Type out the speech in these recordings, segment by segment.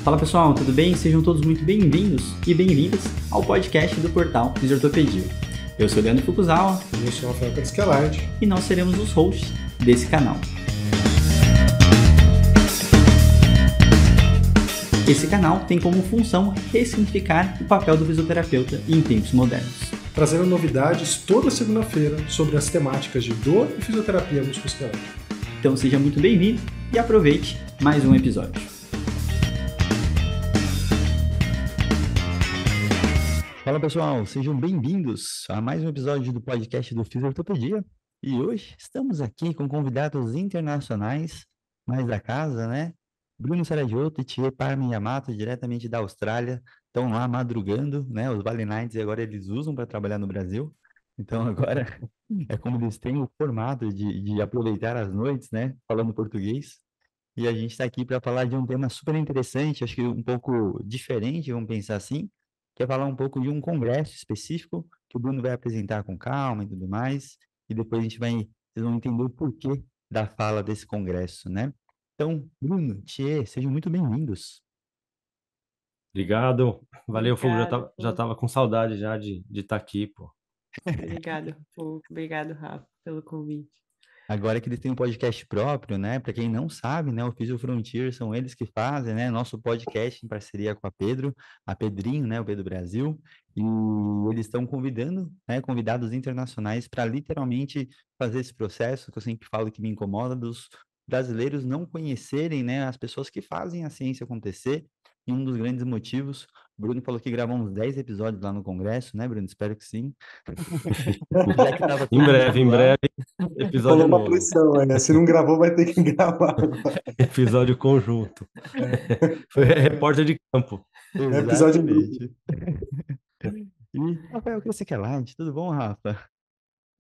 Fala pessoal, tudo bem? Sejam todos muito bem-vindos e bem-vindas ao podcast do portal Fisiortopedia. Eu sou o Leandro Fukuzawa. Eu sou o Rafael Carsquelard. E nós seremos os hosts desse canal. Esse canal tem como função ressignificar o papel do fisioterapeuta em tempos modernos. Trazendo novidades toda segunda-feira sobre as temáticas de dor e fisioterapia musculoesquelética. Então seja muito bem-vindo e aproveite mais um episódio. Fala pessoal, sejam bem-vindos a mais um episódio do podcast do Fisiortopedia. E hoje estamos aqui com convidados internacionais, mais da casa, né? Bruno Saragioto e Thier Parmen Yamato, diretamente da Austrália, estão lá madrugando, né? Os Valley Nights agora eles usam para trabalhar no Brasil. Então agora é como eles têm o formato de aproveitar as noites, né? Falando português. E a gente está aqui para falar de um tema super interessante, acho que um pouco diferente, vamos pensar assim, que é falar um pouco de um congresso específico que o Bruno vai apresentar com calma e tudo mais, e depois vocês vão entender o porquê da fala desse congresso, né? Então, Bruno, Thier, sejam muito bem-vindos. Obrigado. Valeu, Fogo. Obrigado, Já tava com saudade já de estar aqui, pô. Obrigado, Fogo. Obrigado, Rafa, pelo convite. Agora que eles têm um podcast próprio, né? Para quem não sabe, né? O Physio Frontier são eles que fazem, né? Nosso podcast em parceria com a Pedrinho, né? O Pedro Brasil. E eles estão convidando, né? Convidados internacionais para literalmente fazer esse processo que eu sempre falo que me incomoda dos brasileiros não conhecerem, né? As pessoas que fazem a ciência acontecer. E um dos grandes motivos, o Bruno falou que gravou uns 10 episódios lá no Congresso, né, Bruno? Espero que sim. Já que tava Em breve, episódio Falou uma novo. pressão, né? Se não gravou, vai ter que gravar agora. Episódio conjunto. Foi repórter de campo. Episódio Exatamente. E, Rafael, o que você quer lá? Tudo bom, Rafa?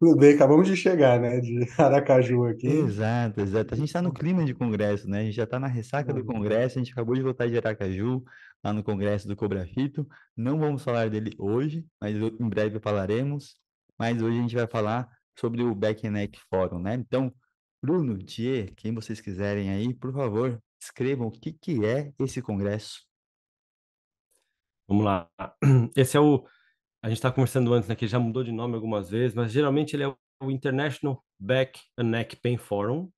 Tudo bem, acabamos de chegar, né? De Aracaju aqui. Exato, exato. A gente está no clima de congresso, né? A gente já está na ressaca do congresso, a gente acabou de voltar de Aracaju, lá no congresso do Cobrafito. Não vamos falar dele hoje, mas em breve falaremos. Mas hoje a gente vai falar sobre o Back and Neck Forum, né? Então, Bruno, Thier, quem vocês quiserem aí, por favor, escrevam o que é esse congresso. Vamos lá. Esse é o... A gente está conversando antes, né? Que já mudou de nome algumas vezes, mas geralmente ele é o International Back and Neck Pain Forum.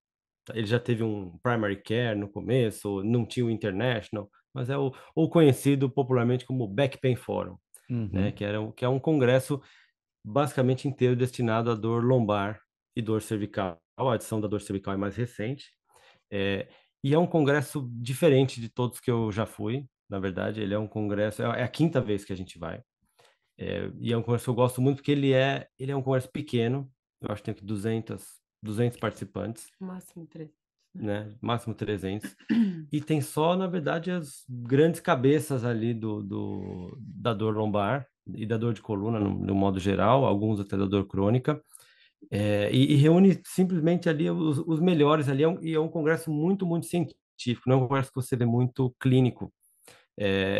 Ele já teve um Primary Care no começo, não tinha o International, mas é o conhecido popularmente como Back Pain Forum, né? Que é um congresso basicamente inteiro destinado à dor lombar e dor cervical. A adição da dor cervical é mais recente. E é um congresso diferente de todos que eu já fui, na verdade. Ele é um congresso, é a quinta vez que a gente vai. E é um congresso que eu gosto muito porque ele é um congresso pequeno. Eu acho que tem aqui 200 participantes. Máximo 300. Né? Máximo 300. E tem só, na verdade, as grandes cabeças ali da dor lombar e da dor de coluna, no modo geral, alguns até da dor crônica. E reúne simplesmente ali os melhores ali, e é um congresso muito, muito científico, não é um congresso que você vê muito clínico.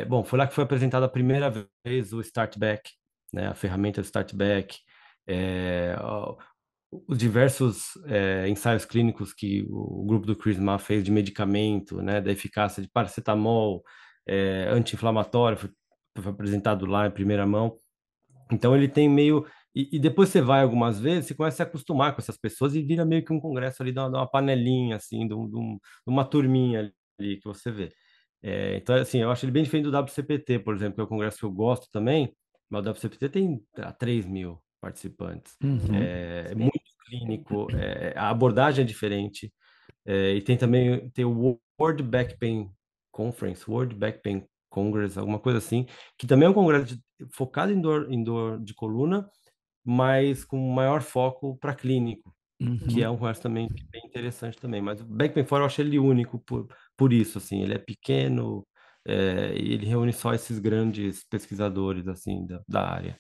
Bom, foi lá que foi apresentada a primeira vez o Startback, né, a ferramenta do Startback, os diversos ensaios clínicos que o grupo do Chris Ma fez de medicamento, né, da eficácia de paracetamol, anti-inflamatório, foi apresentado lá em primeira mão. Então ele tem meio... E depois você vai algumas vezes, você começa a se acostumar com essas pessoas e vira meio que um congresso ali, de uma panelinha, assim, de uma turminha ali que você vê. Então, assim, eu acho ele bem diferente do WCPT, por exemplo, que é o congresso que eu gosto também, mas o WCPT tem 3 mil participantes. É muito clínico, a abordagem é diferente. E tem o World Back Pain Conference, World Back Pain Congress, alguma coisa assim, que também é um congresso focado em dor de coluna, mas com maior foco para clínico, que é um congresso também bem interessante também. Mas o Back Pain Forum eu acho ele único por isso, assim, ele é pequeno, e ele reúne só esses grandes pesquisadores, assim, da área.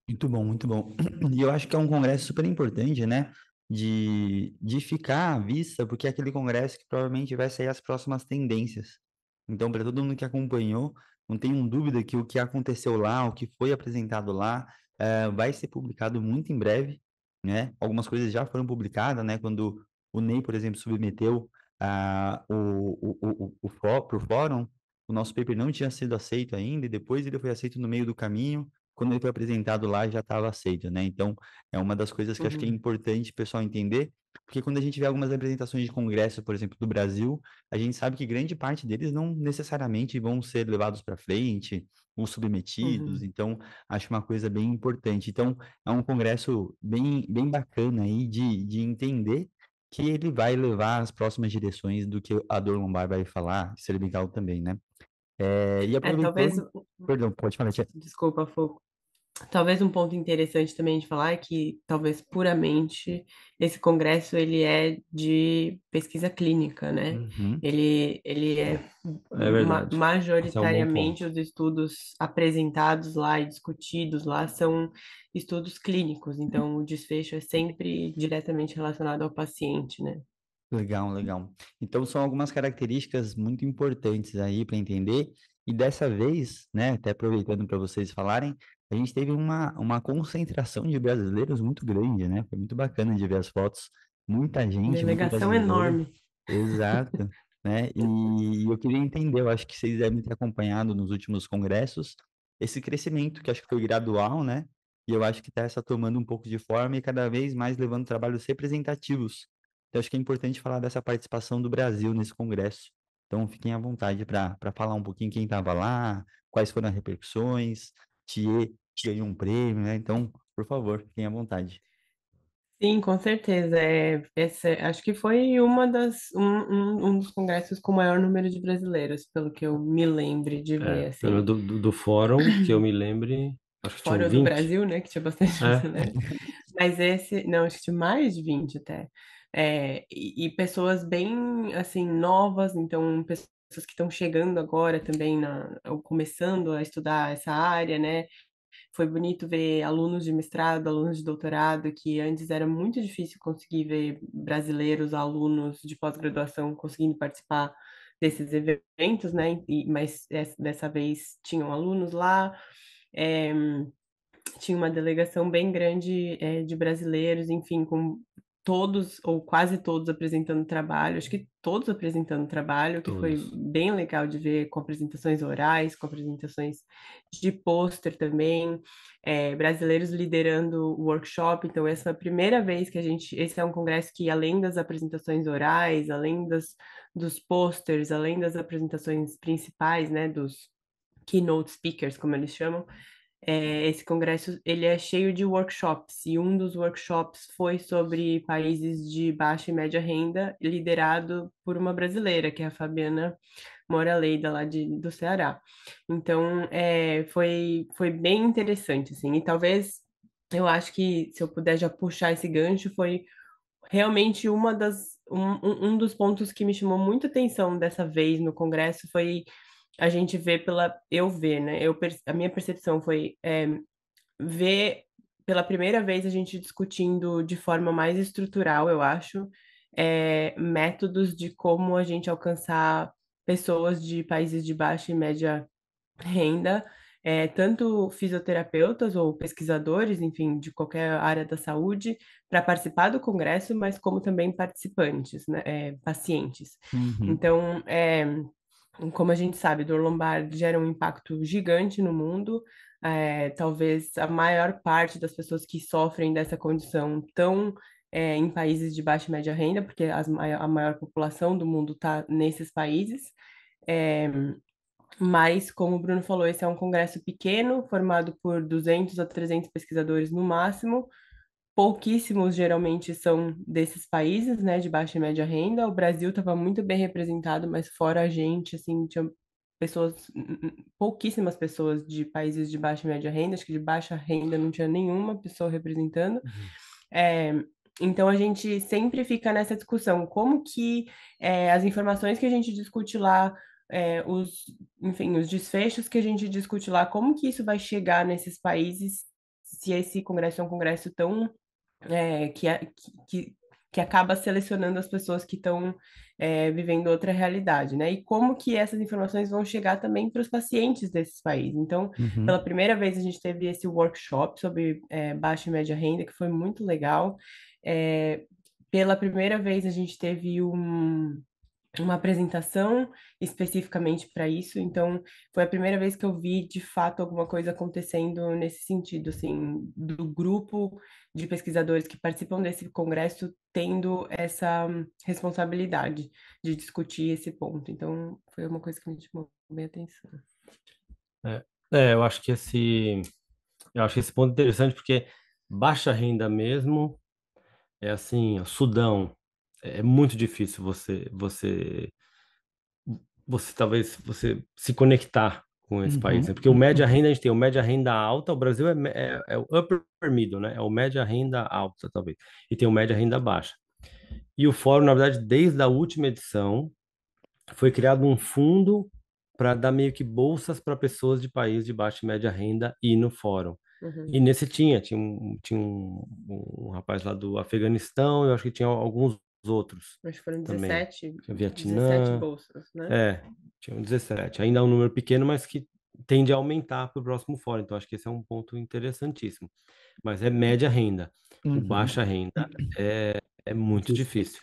Muito bom, muito bom. E eu acho que é um congresso super importante, né? De ficar à vista, porque é aquele congresso que provavelmente vai sair as próximas tendências. Então, para todo mundo que acompanhou, não tenham dúvida que o que aconteceu lá, o que foi apresentado lá, vai ser publicado muito em breve, né? Algumas coisas já foram publicadas, né? Quando o Ney, por exemplo, submeteu para o fórum, o nosso paper não tinha sido aceito ainda, e depois ele foi aceito no meio do caminho, quando ele foi apresentado lá já estava aceito, né? Então, é uma das coisas que eu acho que é Uhum. importante o pessoal entender, porque quando a gente vê algumas apresentações de congresso, por exemplo, do Brasil, a gente sabe que grande parte deles não necessariamente vão ser levados para frente ou submetidos, Uhum. então acho uma coisa bem importante. Então, é um congresso bem bacana aí de entender que ele vai levar as próximas direções do que a dor lombar vai falar, cervical também, né? E Talvez, aproveitando, perdão, pode falar, Tia. desculpa, Foucault. Talvez um ponto interessante também de falar é que talvez puramente esse congresso ele é de pesquisa clínica, né? Uhum, Ele é É verdade. Esse é um bom majoritariamente ponto. os estudos apresentados lá e discutidos lá são estudos clínicos, então o desfecho é sempre diretamente relacionado ao paciente, né? legal, legal. Então, são algumas características muito importantes aí para entender. E dessa vez, né, até aproveitando para vocês falarem, a gente teve uma concentração de brasileiros muito grande, né? Foi muito bacana de ver as fotos. Muita gente, muito Delegação brasileiro. enorme. Exato, né? E eu queria entender, eu acho que vocês devem ter acompanhado nos últimos congressos esse crescimento, que acho que foi gradual, né? E eu acho que está essa tomando um pouco de forma e cada vez mais levando trabalhos representativos. Então, acho que é importante falar dessa participação do Brasil nesse congresso. Então, fiquem à vontade para falar um pouquinho quem estava lá, quais foram as repercussões, Thier ganhou um prêmio, né? Então, por favor, fiquem à vontade. Sim, com certeza. Acho que foi um dos congressos com maior número de brasileiros, pelo que eu me lembre de ver, Pelo assim. do fórum, que eu me lembre, acho que tinham Fora o do 20. Brasil, né, que tinha bastante É, brasileiro. Mas esse, não, acho que tinha mais de 20 até. E pessoas bem, assim, novas, então, pessoas que estão chegando agora também, ou começando a estudar essa área, né? Foi bonito ver alunos de mestrado, alunos de doutorado, que antes era muito difícil conseguir ver brasileiros, alunos de pós-graduação conseguindo participar desses eventos, né? Mas dessa vez tinham alunos lá. É, tinha uma delegação bem grande, de brasileiros, enfim, com todos ou quase todos apresentando trabalho, acho que todos apresentando trabalho, que foi todos. bem legal de ver, com apresentações orais, com apresentações de pôster também, brasileiros liderando o workshop, então essa é a primeira vez que esse é um congresso que além das apresentações orais, além dos posters, além das apresentações principais, né, dos keynote speakers, como eles chamam, esse congresso ele é cheio de workshops e um dos workshops foi sobre países de baixa e média renda, liderado por uma brasileira, que é a Fabiana Moura Leida, lá do Ceará. Então, foi bem interessante, assim, e talvez eu acho que se eu puder já puxar esse gancho, foi realmente um dos pontos que me chamou muita atenção dessa vez no congresso foi a gente ver eu ver, né? A minha percepção foi ver pela primeira vez a gente discutindo de forma mais estrutural, eu acho, métodos de como a gente alcançar pessoas de países de baixa e média renda, tanto fisioterapeutas ou pesquisadores, enfim, de qualquer área da saúde, para participar do congresso, mas como também participantes, né, pacientes. Uhum, Então, como a gente sabe, dor lombar gera um impacto gigante no mundo. Talvez a maior parte das pessoas que sofrem dessa condição estão em países de baixa e média renda, porque a maior população do mundo está nesses países. É, mas, como o Bruno falou, esse é um congresso pequeno, formado por 200 a 300 pesquisadores no máximo. Pouquíssimos geralmente são desses países, né, de baixa e média renda. O Brasil estava muito bem representado, mas fora a gente, assim, tinha pouquíssimas pessoas de países de baixa e média renda. Acho que de baixa renda não tinha nenhuma pessoa representando. Uhum. É, então a gente sempre fica nessa discussão, como que as informações que a gente discute lá, enfim, os desfechos que a gente discute lá, como que isso vai chegar nesses países se esse congresso é um congresso tão é, que, é- que, que acaba selecionando as pessoas que estão vivendo outra realidade, né? E como que essas informações vão chegar também para os pacientes desses países. Então, pela uhum. primeira vez, a gente teve esse workshop sobre baixa e média renda, que foi muito legal. É, pela primeira vez, a gente teve uma apresentação especificamente para isso, então foi a primeira vez que eu vi de fato alguma coisa acontecendo nesse sentido, assim, do grupo de pesquisadores que participam desse congresso tendo essa responsabilidade de discutir esse ponto. Então, foi uma coisa que me chamou bem a atenção. É, eu acho que esse ponto é interessante porque baixa renda mesmo é assim, ó, Sudão, é muito difícil você talvez você se conectar com esse país, né? Uhum. Porque o média renda, a gente tem o média renda alta, o Brasil é o upper middle, né? É o média renda alta, talvez. E tem o média renda baixa. E o fórum, na verdade, desde a última edição, foi criado um fundo para dar meio que bolsas para pessoas de país de baixa e média renda ir no fórum. Uhum. E nesse tinha um rapaz lá do Afeganistão, eu acho que tinha alguns outros Acho que foram também. 17, Tinha 17 Vietnã, bolsas, né? tinha um 17. Ainda é um número pequeno, mas que tende a aumentar para o próximo fórum. Então, acho que esse é um ponto interessantíssimo. Mas é média renda. O Uhum. baixa renda é muito difícil.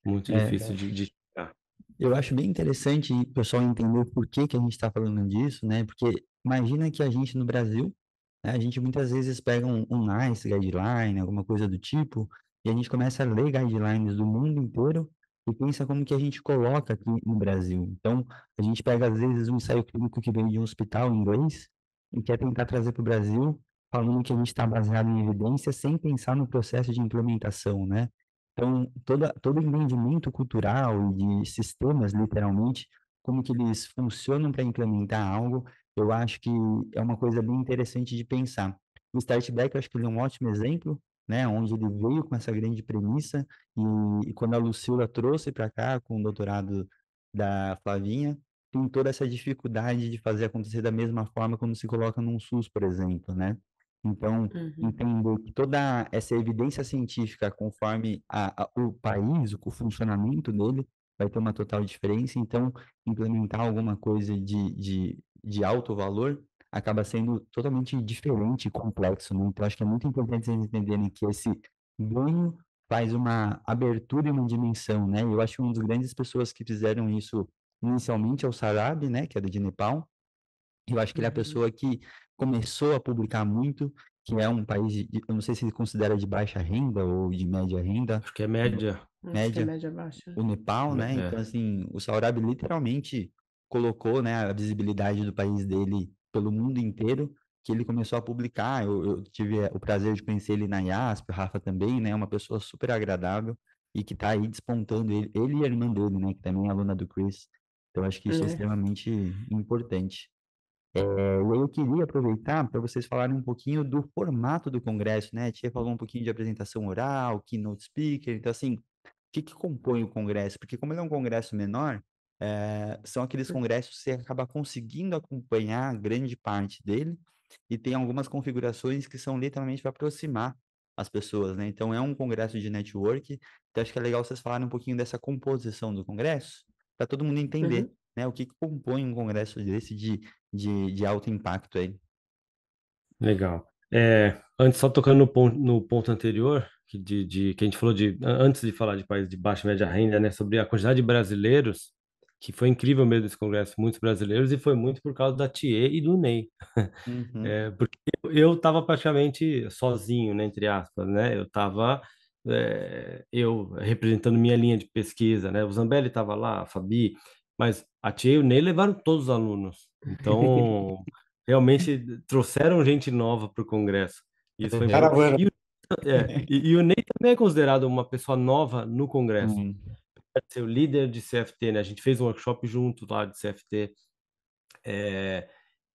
Muito É, difícil de chegar. eu acho bem interessante o pessoal entender por que que a gente está falando disso, né? Porque imagina que a gente no Brasil, né, a gente muitas vezes pega um NICE guideline, alguma coisa do tipo, e a gente começa a ler guidelines do mundo inteiro e pensa como que a gente coloca aqui no Brasil. Então, a gente pega às vezes um ensaio clínico que veio de um hospital em inglês e quer tentar trazer para o Brasil, falando que a gente está baseado em evidência sem pensar no processo de implementação, né? Então, todo o entendimento cultural e de sistemas, literalmente, como que eles funcionam para implementar algo, eu acho que é uma coisa bem interessante de pensar. O Startback, eu acho que ele é um ótimo exemplo, né, onde ele veio com essa grande premissa e quando a Lucila trouxe para cá com o doutorado da Flavinha, tem toda essa dificuldade de fazer acontecer da mesma forma quando se coloca num SUS, por exemplo, né? Então, Uhum. entender que toda essa evidência científica, conforme o país, o funcionamento dele, vai ter uma total diferença. Então, implementar alguma coisa de alto valor acaba sendo totalmente diferente e complexo, né? Então, acho que é muito importante vocês entenderem que esse ganho faz uma abertura e uma dimensão, né? Eu acho que uma das grandes pessoas que fizeram isso inicialmente é o Sarab, né? Que é de Nepal. Eu acho que ele é a Uhum. pessoa que começou a publicar muito, que é um país, eu não sei se ele considera de baixa renda ou de média renda, Acho que é média. Acho que é média, média baixa. o Nepal, né? Então, assim, o Saurabhi literalmente colocou, né, a visibilidade do país dele pelo mundo inteiro, que ele começou a publicar. Eu tive o prazer de conhecer ele na IASP, o Rafa também, né? Uma pessoa super agradável e que está aí despontando ele e a irmã dele, né? Que também é aluna do Chris. Então, acho que isso é É. extremamente importante. E aí eu queria aproveitar para vocês falarem um pouquinho do formato do congresso, né? A Tia falou um pouquinho de apresentação oral, keynote speaker, então assim, o que que compõe o congresso? Porque como ele é um congresso menor, são aqueles congressos que você acaba conseguindo acompanhar grande parte dele e tem algumas configurações que são literalmente para aproximar as pessoas, né? Então é um congresso de network, então acho que é legal vocês falarem um pouquinho dessa composição do congresso, para todo mundo entender, Uhum. né? O que que compõe um congresso desse de alto impacto aí. Legal. Antes, só tocando no ponto anterior, que a gente falou antes de falar de países de baixa e média renda, né, sobre a quantidade de brasileiros, que foi incrível mesmo esse congresso, muitos brasileiros, e foi muito por causa da Thier e do Ney. Uhum. Porque eu estava praticamente sozinho, né, entre aspas, né, eu representando minha linha de pesquisa, né, o Zambelli estava lá, a Fabi, mas a Thier e o Ney levaram todos os alunos. Então, realmente trouxeram gente nova para o Congresso. E isso foi importante. Caravana. E o Ney também é considerado uma pessoa nova no Congresso. Sim. Pode ser o líder de CFT, né? A gente fez um workshop junto lá de CFT. É,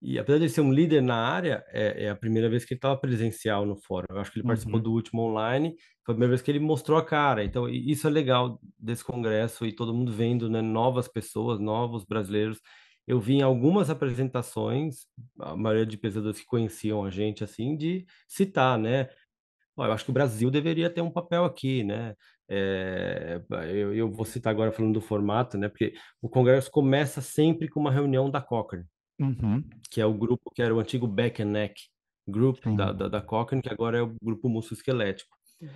e apesar de ele ser um líder na área, é a primeira vez que ele estava presencial no fórum. Eu acho que ele participou Uhum. do último online, foi a primeira vez que ele mostrou a cara. Então, isso é legal desse congresso e todo mundo vendo, né, novas pessoas, novos brasileiros. Eu vi em algumas apresentações, a maioria de pesquisadores que conheciam a gente, assim, de citar, né? Ó, eu acho que o Brasil deveria ter um papel aqui, né? Eu vou citar agora falando do formato, né? Porque o congresso começa sempre com uma reunião da Cochrane, Uhum. que é o grupo que era o antigo Back and Neck Group da, Sim. da, da Cochrane, que agora é o grupo musculoesquelético. Uhum.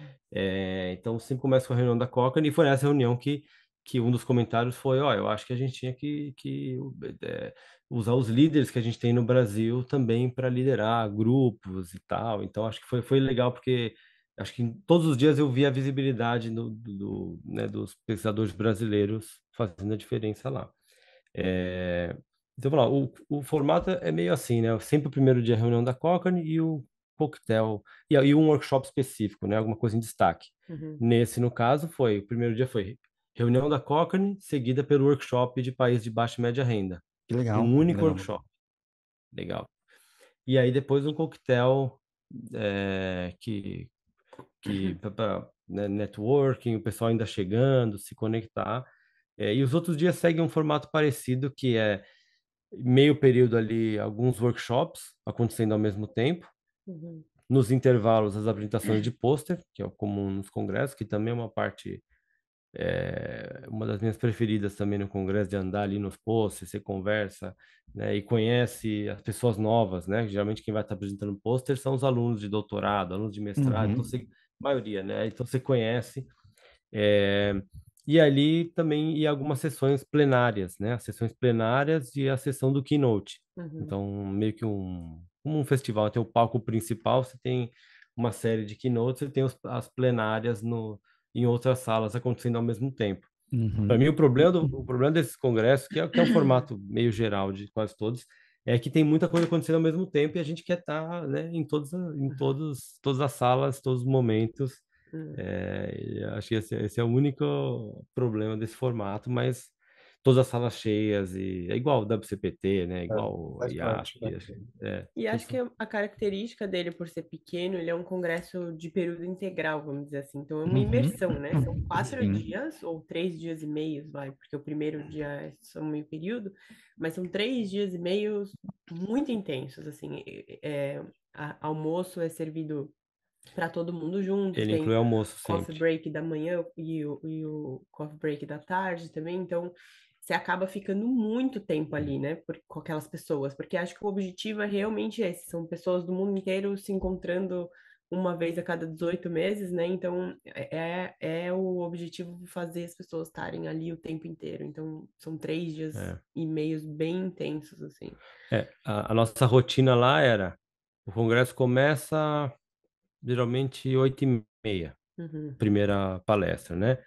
Então, sempre começa com a reunião da Cochrane, e foi nessa reunião que que um dos comentários foi, ó, eu acho que a gente tinha que usar os líderes que a gente tem no Brasil também para liderar grupos e tal. Então, acho que foi legal, porque acho que todos os dias eu vi a visibilidade né, dos pesquisadores brasileiros fazendo a diferença lá. Então, vamos lá, o formato é meio assim, né? Sempre o primeiro dia é a reunião da Cochrane e o coquetel, e um workshop específico, né? Alguma coisa em destaque. Uhum. Nesse, no caso, o primeiro dia foi reunião da Cochrane, seguida pelo workshop de país de baixa e média renda. Que legal, Um que único legal. workshop. Legal. E aí depois um coquetel para networking, o pessoal ainda chegando, se conectar. E os outros dias seguem um formato parecido, que é meio período ali, alguns workshops acontecendo ao mesmo tempo. Uhum. Nos intervalos, as apresentações de pôster, que é o comum nos congressos, que também é uma parte, uma das minhas preferidas também no congresso, de andar ali nos pôsteres, você conversa, né, e conhece as pessoas novas, né? Geralmente quem vai estar apresentando pôster são os alunos de doutorado, alunos de mestrado, então Uhum, você, maioria, né? Então você conhece. É, e ali também e algumas sessões plenárias, né? As sessões plenárias e a sessão do keynote. Uhum. Então, meio que como um festival, tem o palco principal, você tem uma série de keynotes, você tem as plenárias em outras salas acontecendo ao mesmo tempo. Para uhum, mim, o problema desses congressos, que é um formato meio geral de quase todos, é que tem muita coisa acontecendo ao mesmo tempo e a gente quer estar, né, todas as salas, todos os momentos. Uhum. E acho que esse é o único problema desse formato, mas todas as salas cheias, e é igual o WCPT, né? Igual a Faz parte, IASP, né? E tudo acho que a característica dele, por ser pequeno, ele é um congresso de período integral, vamos dizer assim. Então, é uma uhum. imersão, né? São 4 dias, Sim. ou 3 dias e meio, vai, porque o primeiro dia é só meio período, mas são 3 dias e meio muito intensos, assim. Almoço é servido para todo mundo junto, ele tem inclui almoço coffee sempre. break da manhã e o coffee break da tarde também, então você acaba ficando muito tempo ali, né, com aquelas pessoas, porque acho que o objetivo é realmente esse, são pessoas do mundo inteiro se encontrando uma vez a cada 18 meses, né, então é o objetivo fazer as pessoas estarem ali o tempo inteiro, então são 3 dias e meio bem intensos, assim. A nossa rotina lá era, o congresso começa geralmente 8h30, Uhum. primeira palestra, né?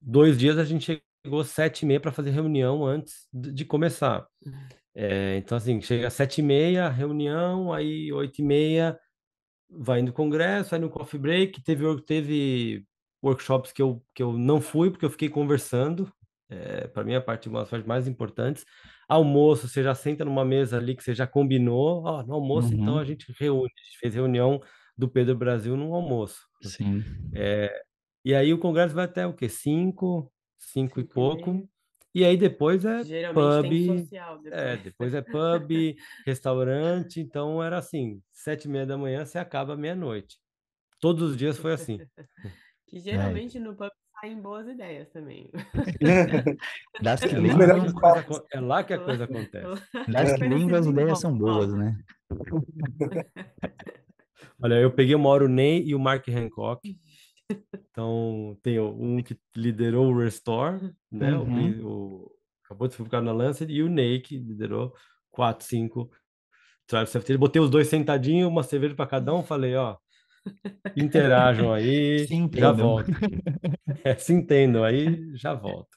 2 dias a gente chegou às 7h30 para fazer reunião antes de começar. Então, assim, chega às 7h30, reunião, aí 8h30 vai no congresso, aí no coffee break, teve workshops que eu não fui, porque eu fiquei conversando, para mim a parte, uma das partes mais importantes. Almoço, você já senta numa mesa ali que você já combinou, ó, no almoço então a Uhum, gente reúne, a gente fez reunião do Pedro Brasil no almoço. sim. E aí o congresso vai até o quê? 5 e 5h30. pouco, e aí depois é Geralmente tem pub, social depois. depois é pub, restaurante, então era assim, 7h30 da manhã você acaba meia-noite. Todos os dias foi assim. Que É. geralmente no pub saem boas ideias também. Das que Os vem, melhores papos. É lá que a Lá, coisa acontece. a das que coisa vem, se as ideias são desenrola. boas, né? Olha, eu peguei uma hora o Ney e o Mark Hancock. Então, tem um que liderou o Restore, né? Uhum. Acabou de ser publicado na Lancet, e o Ney, que liderou 4, 5 Tribe CFT. Botei os dois sentadinhos, uma cerveja para cada um. Falei, ó, interajam aí, Se já entendam. volto. Se entendam aí, já volto.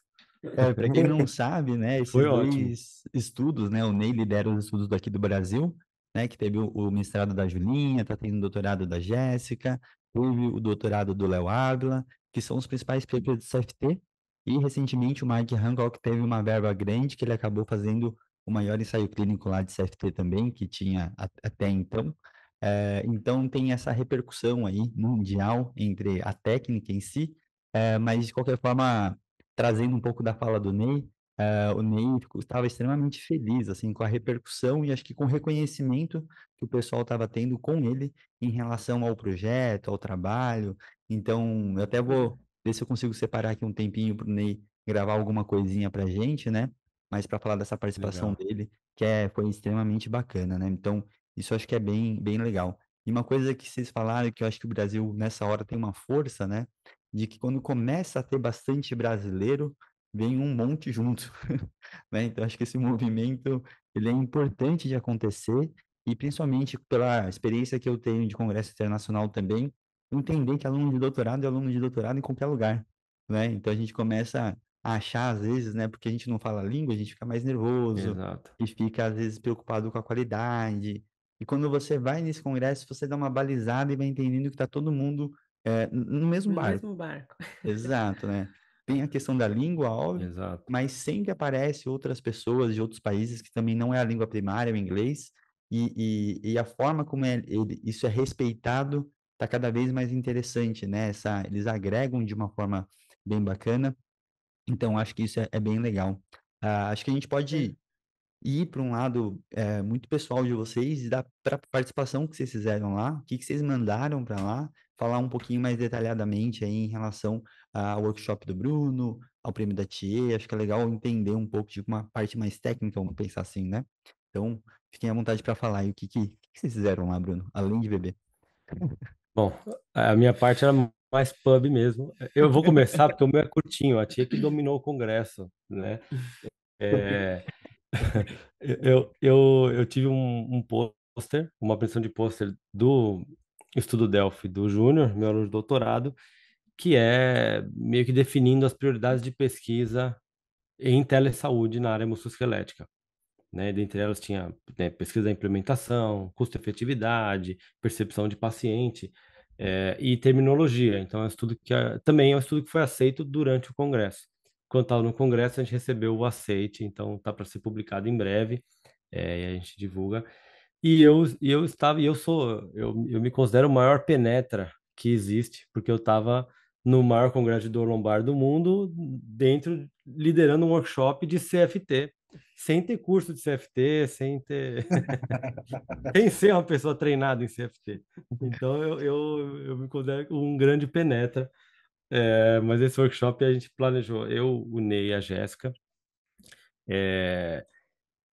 Para quem não sabe, né, esses Foi ótimo. dois estudos, né, o Ney lidera os estudos daqui do Brasil, né, que teve o mestrado da Julinha, está tendo o doutorado da Jéssica, teve o doutorado do Léo Ávila, que são os principais papers do CFT, e recentemente o Mike Hancock teve uma verba grande que ele acabou fazendo o maior ensaio clínico lá de CFT também, que tinha até então. Então tem essa repercussão aí mundial entre a técnica em si, mas de qualquer forma trazendo um pouco da fala do Ney, o Ney estava extremamente feliz, assim, com a repercussão e acho que com o reconhecimento que o pessoal estava tendo com ele em relação ao projeto, ao trabalho. Então, eu até vou ver se eu consigo separar aqui um tempinho para o Ney gravar alguma coisinha para a gente, né? Mas para falar dessa participação Legal. dele, foi extremamente bacana, né? Então, isso eu acho que é bem, bem legal. E uma coisa que vocês falaram, que eu acho que o Brasil nessa hora tem uma força, né? de que quando começa a ter bastante brasileiro, vem um monte junto, né? Então, acho que esse movimento, ele é importante de acontecer e principalmente pela experiência que eu tenho de congresso internacional também, entender que aluno de doutorado é aluno de doutorado em qualquer lugar, né? Então, a gente começa a achar, às vezes, né, porque a gente não fala a língua, a gente fica mais nervoso Exato. e fica, às vezes, preocupado com a qualidade. E quando você vai nesse congresso, você dá uma balizada e vai entendendo que está todo mundo no mesmo No barco. mesmo barco. Exato, né? Tem a questão da língua, óbvio, Exato. mas sempre aparece outras pessoas de outros países que também não é a língua primária, o inglês, e a forma como isso é respeitado está cada vez mais interessante, né? Eles agregam de uma forma bem bacana, então acho que isso é bem legal. Acho que a gente É. pode ir para um lado muito pessoal de vocês e da participação que vocês fizeram lá, o que vocês mandaram para lá, falar um pouquinho mais detalhadamente aí em relação ao workshop do Bruno, ao prêmio da TIE, acho que é legal entender um pouco de uma parte mais técnica, vamos pensar assim, né? Então, fiquem à vontade para falar aí o que vocês fizeram lá, Bruno, além de beber. Bom, a minha parte era mais pub mesmo. Eu vou começar porque o meu é curtinho, a tia que dominou o congresso, né? É, eu tive um pôster, uma apresentação de pôster do Estudo Delphi do Júnior, meu aluno de doutorado, que é meio que definindo as prioridades de pesquisa em telesaúde na área musculoesquelética, né? Dentre elas tinha, né, pesquisa da implementação, custo-efetividade, percepção de paciente, e terminologia. Então, é um estudo que também é um estudo que foi aceito durante o congresso. Quando estava no congresso, a gente recebeu o aceite, então está para ser publicado em breve, e a gente divulga. Eu me considero o maior penetra que existe, porque eu estava no maior congresso de dor lombar do mundo, liderando um workshop de CFT, sem ter curso de CFT, sem ser uma pessoa treinada em CFT. Então eu me considero um grande penetra. Mas esse workshop a gente planejou, eu, o Ney e a Jéssica. É,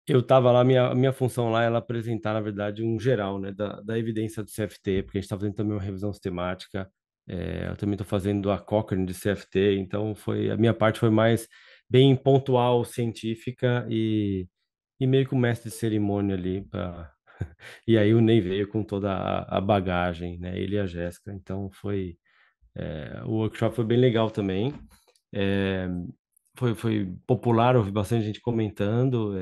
eu estava lá, minha função lá era apresentar, na verdade, um geral, né, da evidência do CFT, porque a gente está fazendo também uma revisão sistemática. Eu também estou fazendo a Cochrane de CFT, então a minha parte foi mais bem pontual, científica e meio que o mestre de cerimônia ali. E aí o Ney veio com toda a bagagem, né, ele e a Jéssica, então o workshop foi bem legal também. É, foi popular, ouvi bastante gente comentando,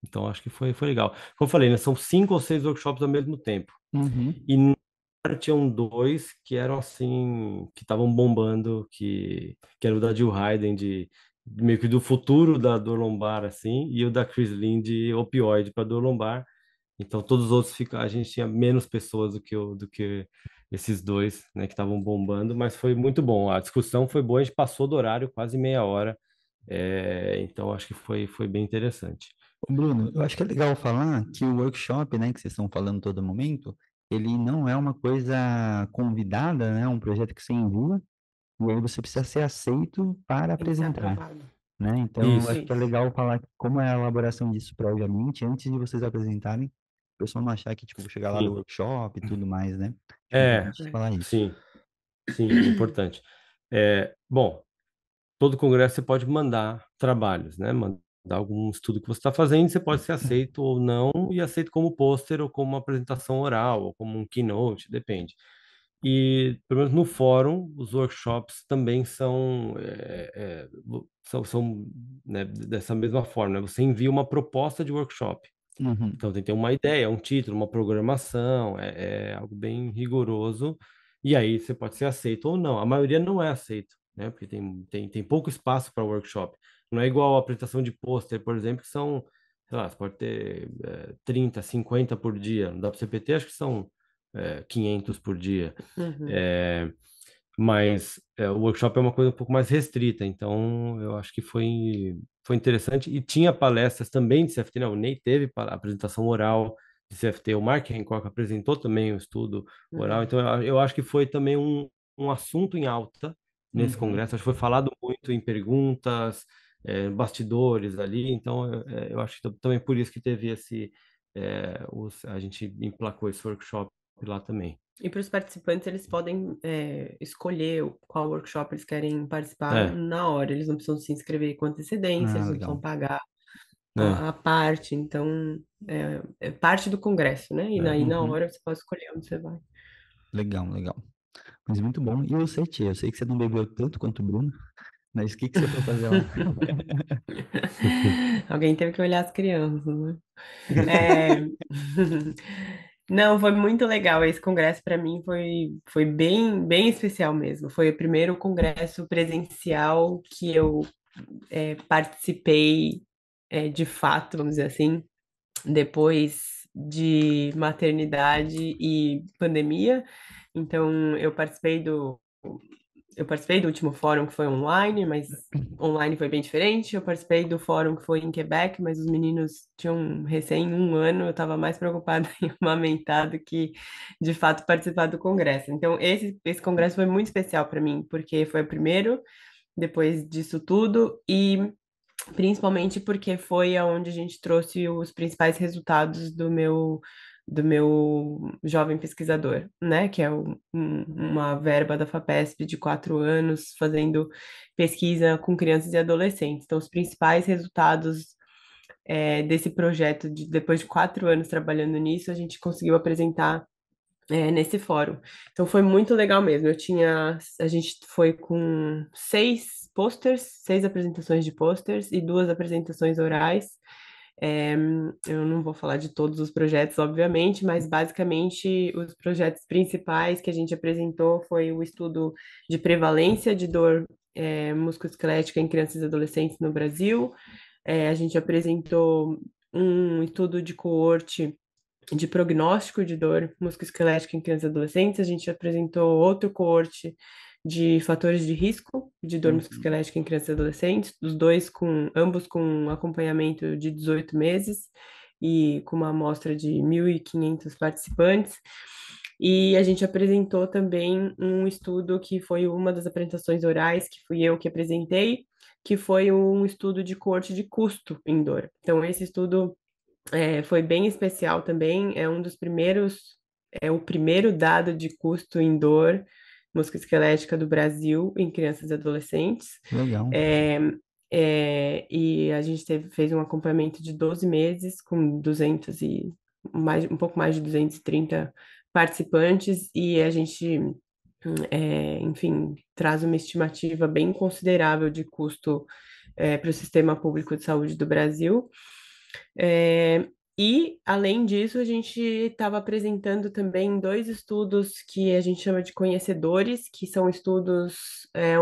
então acho que foi legal. Como eu falei, né, são 5 ou 6 workshops ao mesmo tempo. Uhum. E no ar tinham 2 que eram assim, que estavam bombando, que era o da Jill Hayden, meio que do futuro da dor lombar, assim, e o da Chris Lynn de opioide para dor lombar. Então todos os outros a gente tinha menos pessoas do que esses 2, né, que estavam bombando, mas foi muito bom. A discussão foi boa, a gente passou do horário quase meia hora, então acho que foi bem interessante. Ô, Bruno, eu acho que é legal falar que o workshop, né, que vocês estão falando todo momento, ele não é uma coisa convidada, né, um projeto que você envia, e aí você precisa ser aceito para Tem que ser apresentar, aprovado. né? Então, eu Isso. acho que é Isso. legal falar como é a elaboração disso previamente, antes de vocês apresentarem, o pessoal não achar que, tipo, chegar lá do Sim. workshop e tudo mais, né? Acho que é É, importante É. falar isso. sim, sim, é importante. Bom, todo congresso você pode mandar trabalhos, né? Mandar algum estudo que você está fazendo, você pode ser aceito ou não, e aceito como pôster ou como uma apresentação oral, ou como um keynote, depende. E, pelo menos no fórum, os workshops também são, né, dessa mesma forma, né? Você envia uma proposta de workshop. Uhum. Então tem que ter uma ideia, um título, uma programação, é algo bem rigoroso, e aí você pode ser aceito ou não. A maioria não é aceito, né? Porque tem pouco espaço para workshop. Não é igual a apresentação de pôster, por exemplo, que são, sei lá, você pode ter 30, 50 por dia. No WCPT acho que são 500 por dia. Uhum. É, mas o workshop é uma coisa um pouco mais restrita, então eu acho que foi interessante. E tinha palestras também de CFT, né? O Ney teve apresentação oral de CFT, o Mark Hancock apresentou também o estudo oral, Uhum. então eu acho que foi também um assunto em alta nesse Uhum. congresso, acho que foi falado muito em perguntas, bastidores ali, então eu acho que também por isso que teve a gente emplacou esse workshop fui lá também. E para os participantes, eles podem escolher qual workshop eles querem participar É, na hora. Eles não precisam se inscrever com antecedência, Ah, eles não precisam legal. pagar é. a parte. Então, é parte do congresso, né? E É. daí, na Uhum. hora, você pode escolher onde você vai. Legal, legal. Mas muito bom. E você, tia? Eu sei que você não bebeu tanto quanto o Bruno, mas o que que você foi fazer lá? Alguém teve que olhar as crianças, né? É, Não, foi muito legal. Esse congresso para mim foi bem, bem especial mesmo. Foi o primeiro congresso presencial que eu participei de fato, vamos dizer assim, depois de maternidade e pandemia. Então, eu participei do último fórum que foi online, mas online foi bem diferente. Eu participei do fórum que foi em Quebec, mas os meninos tinham recém 1 ano. Eu estava mais preocupada em amamentar do que, de fato, participar do congresso. Então, esse congresso foi muito especial para mim, porque foi o primeiro depois disso tudo e principalmente porque foi aonde a gente trouxe os principais resultados do meu jovem pesquisador, né? Que é uma verba da FAPESP de 4 anos fazendo pesquisa com crianças e adolescentes. Então, os principais resultados desse projeto, depois de 4 anos trabalhando nisso, a gente conseguiu apresentar nesse fórum. Então foi muito legal mesmo. A gente foi com 6 apresentações de posters e 2 apresentações orais. É, eu não vou falar de todos os projetos, obviamente, mas basicamente os projetos principais que a gente apresentou foi o estudo de prevalência de dor musculoesquelética em crianças e adolescentes no Brasil. A gente apresentou um estudo de coorte de prognóstico de dor musculoesquelética em crianças e adolescentes. A gente apresentou outro coorte de fatores de risco de dor Uhum. musculoesquelética em crianças e adolescentes, ambos com acompanhamento de 18 meses e com uma amostra de 1.500 participantes. E a gente apresentou também um estudo que foi uma das apresentações orais, que fui eu que apresentei, que foi um estudo de coorte de custo em dor. Então, esse estudo foi bem especial também. É o primeiro dado de custo em dor musculoesquelética do Brasil em crianças e adolescentes. Legal. É, e a gente fez um acompanhamento de 12 meses com 200 e um pouco mais de 230 participantes e a gente, enfim, traz uma estimativa bem considerável de custo para o sistema público de saúde do Brasil. É, e, além disso, a gente estava apresentando também 2 estudos que a gente chama de conhecedores, que são estudos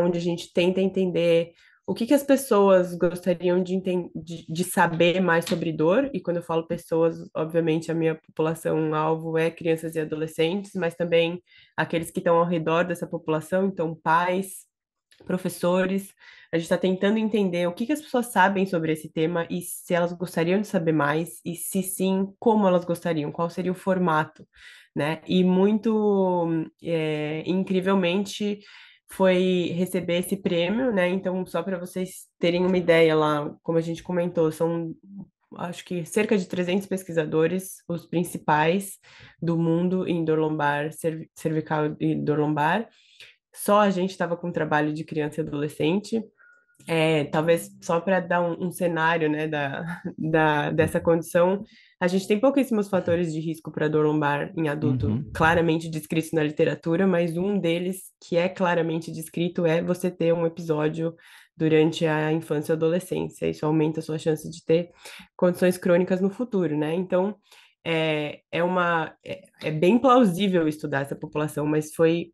onde a gente tenta entender o que as pessoas gostariam de saber mais sobre dor. E quando eu falo pessoas, obviamente a minha população-alvo é crianças e adolescentes, mas também aqueles que estão ao redor dessa população, então pais, professores. A gente está tentando entender o que as pessoas sabem sobre esse tema e se elas gostariam de saber mais, e se sim, como elas gostariam, qual seria o formato, né? E muito incrivelmente foi receber esse prêmio, né? Então, só para vocês terem uma ideia lá, como a gente comentou, são acho que cerca de 300 pesquisadores, os principais do mundo em dor lombar, cervical e dor lombar. Só a gente estava com trabalho de criança e adolescente. Talvez só para dar um cenário, né, dessa condição, a gente tem pouquíssimos fatores de risco para dor lombar em adulto Uhum. claramente descritos na literatura, mas um deles que é claramente descrito é você ter um episódio durante a infância e adolescência. Isso aumenta a sua chance de ter condições crônicas no futuro, né? Então, é bem plausível estudar essa população, mas foi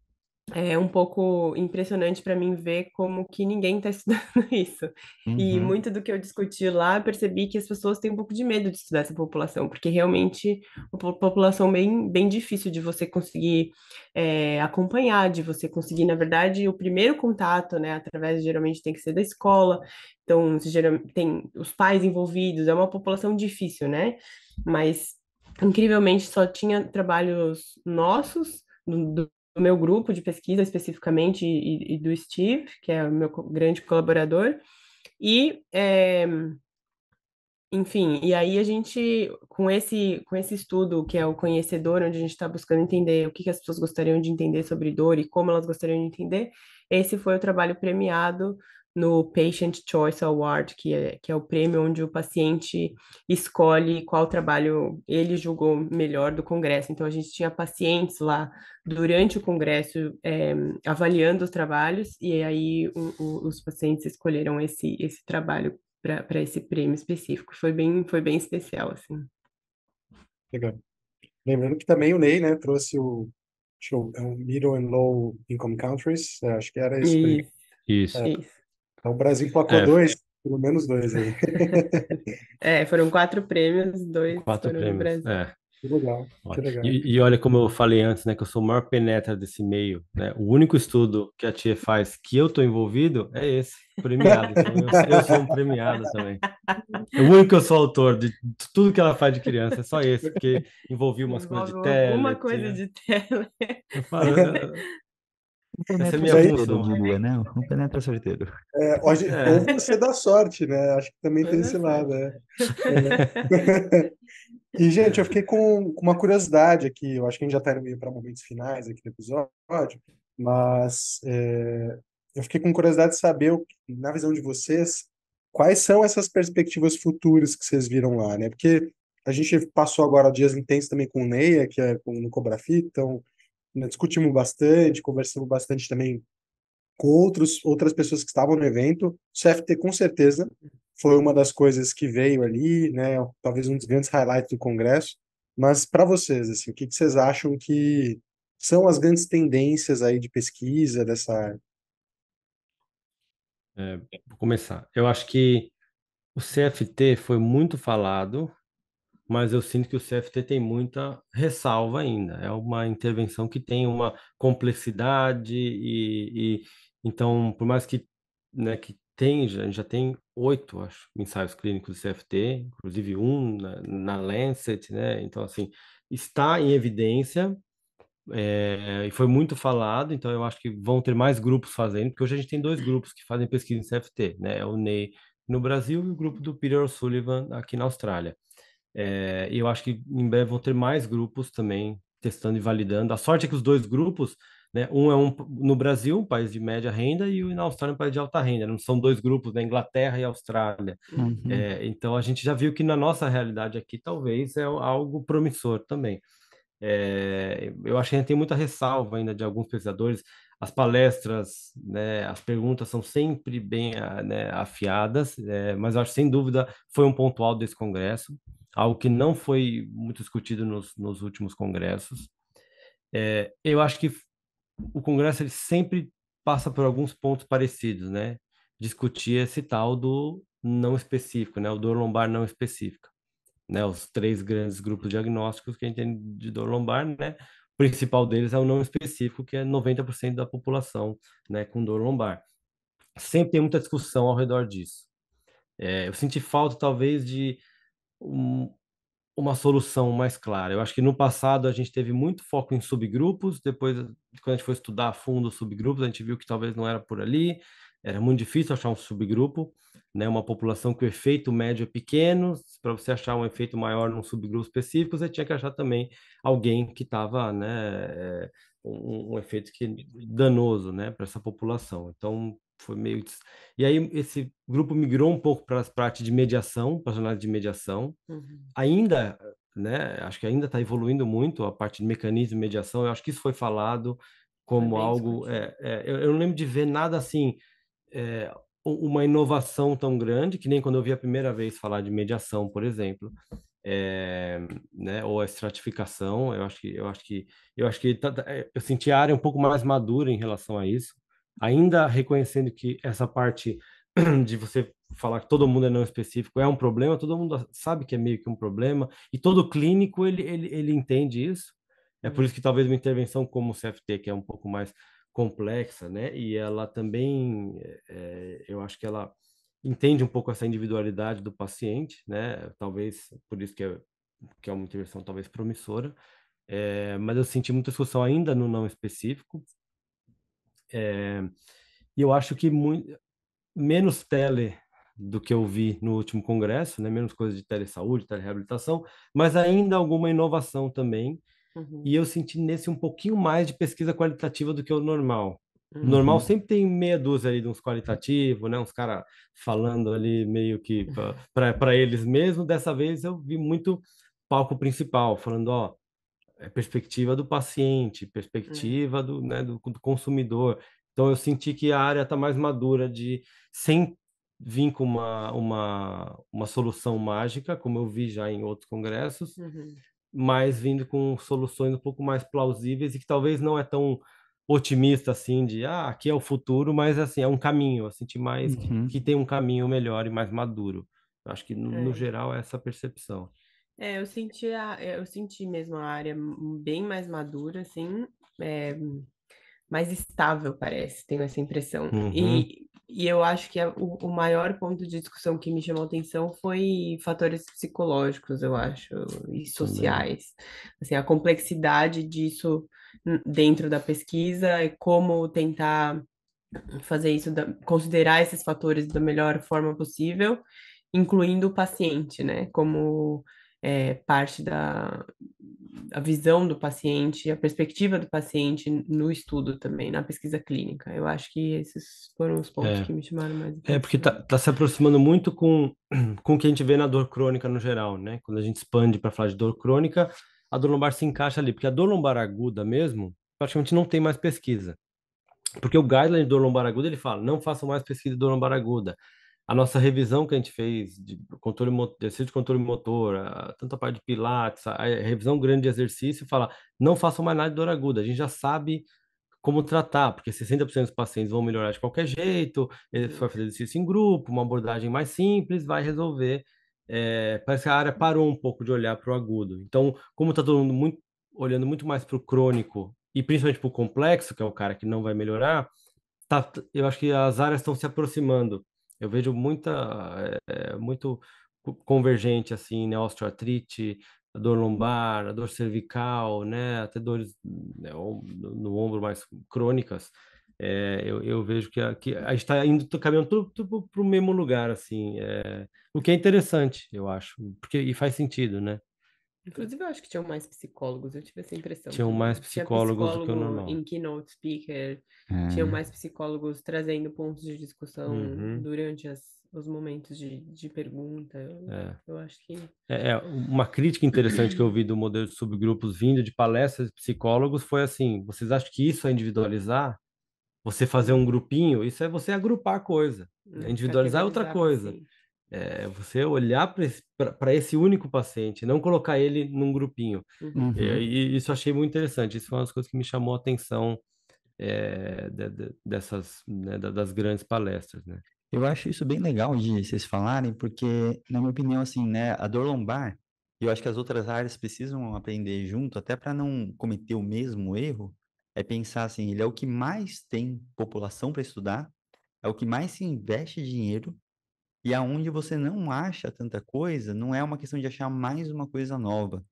um pouco impressionante para mim ver como que ninguém está estudando isso. E Uhum. muito do que eu discuti lá, eu percebi que as pessoas têm um pouco de medo de estudar essa população, porque realmente é uma população bem, bem difícil de você conseguir acompanhar, de você conseguir, na verdade, o primeiro contato, né, através, geralmente tem que ser da escola, então, tem os pais envolvidos, é uma população difícil, né? Mas, incrivelmente, só tinha trabalhos nossos, do meu grupo de pesquisa especificamente e do Steve, que é o meu grande colaborador, e Enfim, e aí a gente, com esse estudo, que é o conhecedor, onde a gente está buscando entender o que que as pessoas gostariam de entender sobre dor e como elas gostariam de entender, esse foi o trabalho premiado no Patient Choice Award, que é o prêmio onde o paciente escolhe qual trabalho ele julgou melhor do congresso. Então, a gente tinha pacientes lá durante o congresso avaliando os trabalhos, e aí os pacientes escolheram esse trabalho para esse prêmio específico. Foi bem especial, assim. Legal. Lembrando que também o Ney, né, trouxe é um Middle and Low Income Countries, acho que era esse prêmio. Isso, Isso. isso. Então o Brasil emplacou É, dois, pelo menos dois aí. Foram 4 prêmios, 2 4 foram do prêmios. Brasil. Que legal, que Olha. legal. E olha como eu falei antes, né, que eu sou o maior penetra desse meio, né? O único estudo que a Tia faz que eu estou envolvido é esse, premiado. Então eu sou um premiado também. É o único que eu sou autor de tudo que ela faz de criança, é só esse, porque envolvia umas coisas de Envolve alguma tele, coisa tinha. de tela. Eu falo, Um essa é a penetra minha Daí, certeiro, eu função. diria, né? Um penetra certeiro. ou É. você dá sorte, né? Acho que também Vai tem dar esse lado, certo. né? E, gente, eu fiquei com uma curiosidade aqui. Eu acho que a gente já está indo meio para momentos finais aqui do episódio, mas eu fiquei com curiosidade de saber, na visão de vocês, quais são essas perspectivas futuras que vocês viram lá, né? Porque a gente passou agora dias intensos também com o Neia, que é no Cobrafit, então né, discutimos bastante, conversamos bastante também com outras pessoas que estavam no evento. O CFT, com certeza, foi uma das coisas que veio ali, né? Talvez um dos grandes highlights do Congresso. Mas para vocês, assim, o que vocês acham que são as grandes tendências aí de pesquisa dessa área? Vou começar. Eu acho que o CFT foi muito falado, mas eu sinto que o CFT tem muita ressalva ainda. É uma intervenção que tem uma complexidade então, por mais que, né, que tem, já tem 8, acho, ensaios clínicos do CFT, inclusive um na Lancet, né? Então, assim, está em evidência, e foi muito falado, então eu acho que vão ter mais grupos fazendo, porque hoje a gente tem 2 grupos que fazem pesquisa em CFT, né? É o NEI no Brasil e o grupo do Peter O'Sullivan aqui na Austrália. E eu acho que em breve vão ter mais grupos também testando e validando. A sorte é que os 2 grupos, né, um é no Brasil, um país de média renda, e o na Austrália, um país de alta renda. Não são 2 grupos, da Inglaterra e Austrália. Uhum. Então a gente já viu que na nossa realidade aqui talvez é algo promissor também. Eu acho que a gente tem muita ressalva ainda de alguns pesquisadores. As palestras, né, as perguntas são sempre bem, né, afiadas, mas eu acho que, sem dúvida, foi um ponto alto desse congresso, algo que não foi muito discutido nos últimos congressos. Eu acho que o congresso ele sempre passa por alguns pontos parecidos, né? Discutir esse tal do não específico, né? O dor lombar não específica, né, os 3 grandes grupos diagnósticos que a gente tem de dor lombar, né? O principal deles é o não específico, que é 90% da população, né, com dor lombar. Sempre tem muita discussão ao redor disso. Eu senti falta, talvez, de um- uma solução mais clara. Eu acho que no passado a gente teve muito foco em subgrupos, depois, quando a gente foi estudar a fundo os subgrupos, a gente viu que talvez não era por ali, era muito difícil achar um subgrupo, né? Uma população que o efeito médio é pequeno, para você achar um efeito maior num subgrupo específico, você tinha que achar também alguém que estava, né, um efeito danoso, né, para essa população. Então, foi meio... E aí, esse grupo migrou um pouco para a parte de mediação, para a jornada de mediação, Uhum. ainda, né, acho que ainda está evoluindo muito a parte de mecanismo de mediação. Eu acho que isso foi falado Foi como bem algo. discutido. Eu não lembro de ver nada assim, é, uma inovação tão grande que nem quando eu vi a primeira vez falar de mediação, por exemplo, né, ou a estratificação. Eu senti a área um pouco mais madura em relação a isso, ainda reconhecendo que essa parte de você falar que todo mundo é não específico é um problema, todo mundo sabe que é meio que um problema, e todo clínico ele entende isso. É por Uhum. isso que talvez uma intervenção como o CFT, que é um pouco mais complexa, né? E ela também, eu acho que ela entende um pouco essa individualidade do paciente, né? Talvez por isso que é uma intervenção talvez promissora. Mas eu senti muita discussão ainda no não específico. E eu acho que menos tele do que eu vi no último congresso, né? Menos coisa de telesaúde, telereabilitação, mas ainda alguma inovação também. E eu senti nesse um pouquinho mais de pesquisa qualitativa do que o normal. O normal Uhum. sempre tem meia dúzia ali de uns qualitativos, né? Uns caras falando ali meio que para eles mesmos. Dessa vez eu vi muito palco principal, falando, ó, é perspectiva do paciente, perspectiva do, né, do consumidor. Então eu senti que a área está mais madura de sem vir com uma solução mágica, como eu vi já em outros congressos, mas vindo com soluções um pouco mais plausíveis e que talvez não é tão otimista assim de aqui é o futuro, mas assim, é um caminho. Eu senti mais que Uhum. tem um caminho melhor e mais maduro. Eu acho que no É. geral é essa percepção. Eu senti mesmo a área bem mais madura, assim, é, mais estável, parece, tenho essa impressão. Uhum, E eu acho que o maior ponto de discussão que me chamou a atenção foi fatores psicológicos, eu acho, e também. sociais. Assim, a complexidade disso dentro da pesquisa e como tentar fazer isso, considerar esses fatores da melhor forma possível, incluindo o paciente, né? Como parte da a visão do paciente, a perspectiva do paciente no estudo também, na pesquisa clínica. Eu acho que esses foram os pontos É. que me chamaram mais Porque atenção. tá se aproximando muito com o que a gente vê na dor crônica no geral, né? Quando a gente expande para falar de dor crônica, a dor lombar se encaixa ali, porque a dor lombar aguda mesmo, praticamente não tem mais pesquisa. Porque o guideline de dor lombar aguda, ele fala, não façam mais pesquisa de dor lombar aguda. A nossa revisão que a gente fez de controle, de exercício de controle motor, tanto a parte de pilates, a revisão grande de exercício, fala, não façam mais nada de dor aguda. A gente já sabe como tratar, porque 60% dos pacientes vão melhorar de qualquer jeito, ele vai fazer exercício em grupo, uma abordagem mais simples, vai resolver. Parece que a área parou um pouco de olhar para o agudo. Então, como está todo mundo olhando muito mais para o crônico e principalmente para o complexo, que é o cara que não vai melhorar, eu acho que as áreas estão se aproximando. Eu vejo muito convergente assim, né? Osteoartrite, a dor lombar, a dor cervical, né? Até dores, né, no ombro mais crônicas. Eu vejo que a gente está indo caminhando tudo para o mesmo lugar, assim. O que é interessante, eu acho, porque e faz sentido, né? Inclusive, eu acho que tinham mais psicólogos, eu tive essa impressão Tinham mais também. Tinha psicólogos do que o psicólogo normal. em keynote speaker, tinham É. mais psicólogos trazendo pontos de discussão Uhum, durante os momentos de pergunta. é. Eu acho que. Uma crítica interessante que eu vi do modelo de subgrupos vindo de palestras de psicólogos foi assim: vocês acham que isso é individualizar? Você fazer um Hum, grupinho, isso é você agrupar a coisa. Individualizar é outra categorizar coisa. paciente. É você olhar para esse único paciente, não colocar ele num grupinho. Uhum. Uhum. E isso eu achei muito interessante. Isso foi uma das coisas que me chamou a atenção dessas, né, das grandes palestras, né? Eu acho isso bem legal de vocês falarem, porque, na minha opinião, assim, né, a dor lombar, e eu acho que as outras áreas precisam aprender junto, até para não cometer o mesmo erro, é pensar assim, ele é o que mais tem população para estudar, é o que mais se investe dinheiro, e aonde você não acha tanta coisa, não é uma questão de achar mais uma coisa nova.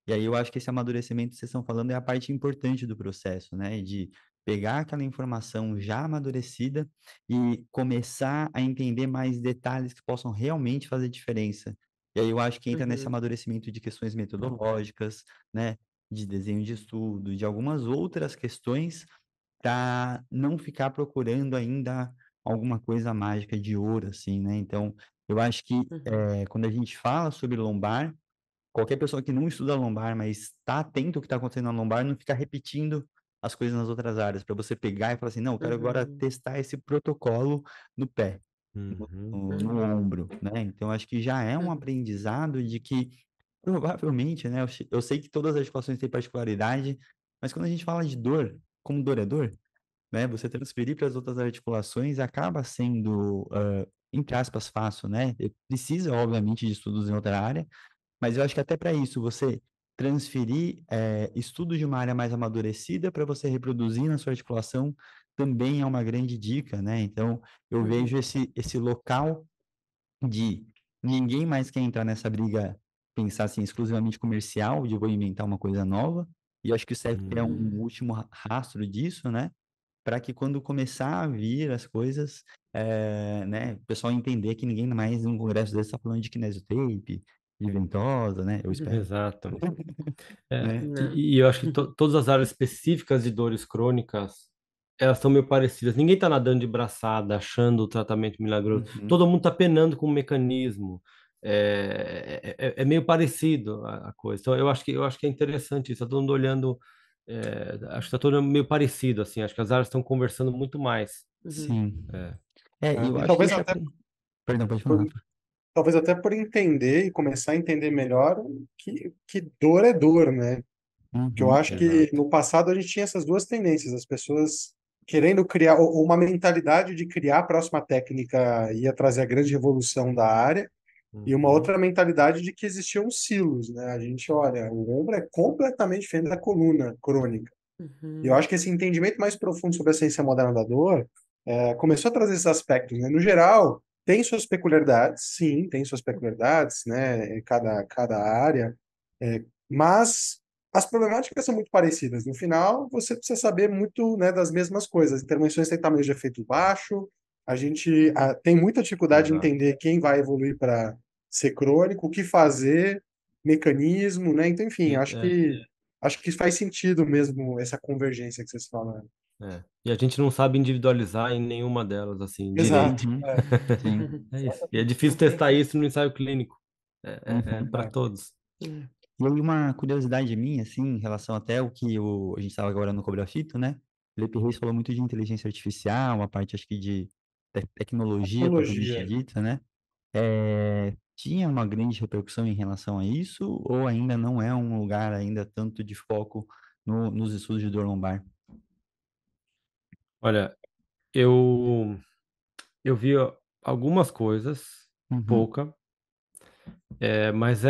E aí eu acho que esse amadurecimento que vocês estão falando é a parte importante do processo, né? De pegar aquela informação já amadurecida e começar a entender mais detalhes que possam realmente fazer diferença. E aí eu acho que entra nesse Uhum. amadurecimento de questões metodológicas, né? De desenho de estudo, de algumas outras questões, para não ficar procurando ainda alguma coisa mágica de ouro, assim, né? Então, eu acho que Uhum. quando a gente fala sobre lombar, qualquer pessoa que não estuda lombar, mas está atento ao que está acontecendo na lombar, não ficar repetindo as coisas nas outras áreas, para você pegar e falar assim, não, eu quero agora Uhum. testar esse protocolo no pé, Uhum, no Uhum. ombro, né? Então, acho que já é um Uhum. aprendizado de que, provavelmente, né? Eu sei que todas as articulações têm particularidade, mas quando a gente fala de dor, como dor é dor, né? Você transferir para as outras articulações acaba sendo, entre aspas, fácil, né? Precisa, obviamente, de estudos em outra área, mas eu acho que até para isso, você transferir estudos de uma área mais amadurecida para você reproduzir na sua articulação também é uma grande dica, né? Então, eu vejo Uhum. esse local de ninguém mais quer entrar nessa briga, pensar assim, exclusivamente comercial, de vou inventar uma coisa nova, e eu acho que o CFP é um uhum. Uhum. último rastro disso, né? Para que quando começar a vir as coisas, né, o pessoal entender que ninguém mais num congresso desse está falando de kinesiotape, de ventosa, né? Eu espero, Exato. É, né? Não. e eu acho que todas as áreas específicas de dores crônicas, elas são meio parecidas. Ninguém está nadando de braçada, achando o tratamento milagroso. Uhum. Todo mundo está penando com o mecanismo. É meio parecido a coisa. Então, eu acho que é interessante isso. Está todo mundo olhando. Acho que está todo mundo meio parecido, assim. Acho que as áreas estão conversando muito mais. Uhum. Sim. É, E eu E acho que talvez isso é... até Perdão, pode por, falar. talvez até por entender e começar a entender melhor que dor é dor, né? Que eu Uhum. acho que exato. no passado a gente tinha essas duas tendências, as pessoas querendo criar, ou uma mentalidade de criar a próxima técnica ia trazer a grande revolução da área, e uma Uhum, outra mentalidade de que existiam silos, né? A gente olha, o ombro é completamente diferente da coluna crônica. E eu Uhum. acho que esse entendimento mais profundo sobre a ciência moderna da dor começou a trazer esses aspectos, né? No geral, tem suas peculiaridades, sim, tem suas peculiaridades, né? Cada área, mas as problemáticas são muito parecidas. No final, você precisa saber muito, né, das mesmas coisas. Intervenções têm tamanho de efeito baixo, a gente tem muita dificuldade em exato. entender quem vai evoluir para ser crônico, o que fazer, mecanismo, né? Então, enfim, E, acho que faz sentido mesmo essa convergência que vocês falaram. e a gente não sabe individualizar em nenhuma delas, assim, direito. Exato. Uhum. Sim. É isso. E é Exatamente. difícil Com testar certeza. isso no ensaio clínico. É Uhum. para É. todos. É. E aí uma curiosidade minha, assim, em relação até o que a gente estava agora no Cobrafito, né? Felipe Reis falou muito de inteligência artificial, uma parte, acho que, de tecnologia, propriamente Tecnologia. dita, né? Tinha uma grande repercussão em relação a isso, ou ainda não é um lugar ainda tanto de foco nos estudos de dor lombar? Olha, eu vi algumas coisas, Uhum. pouca, mas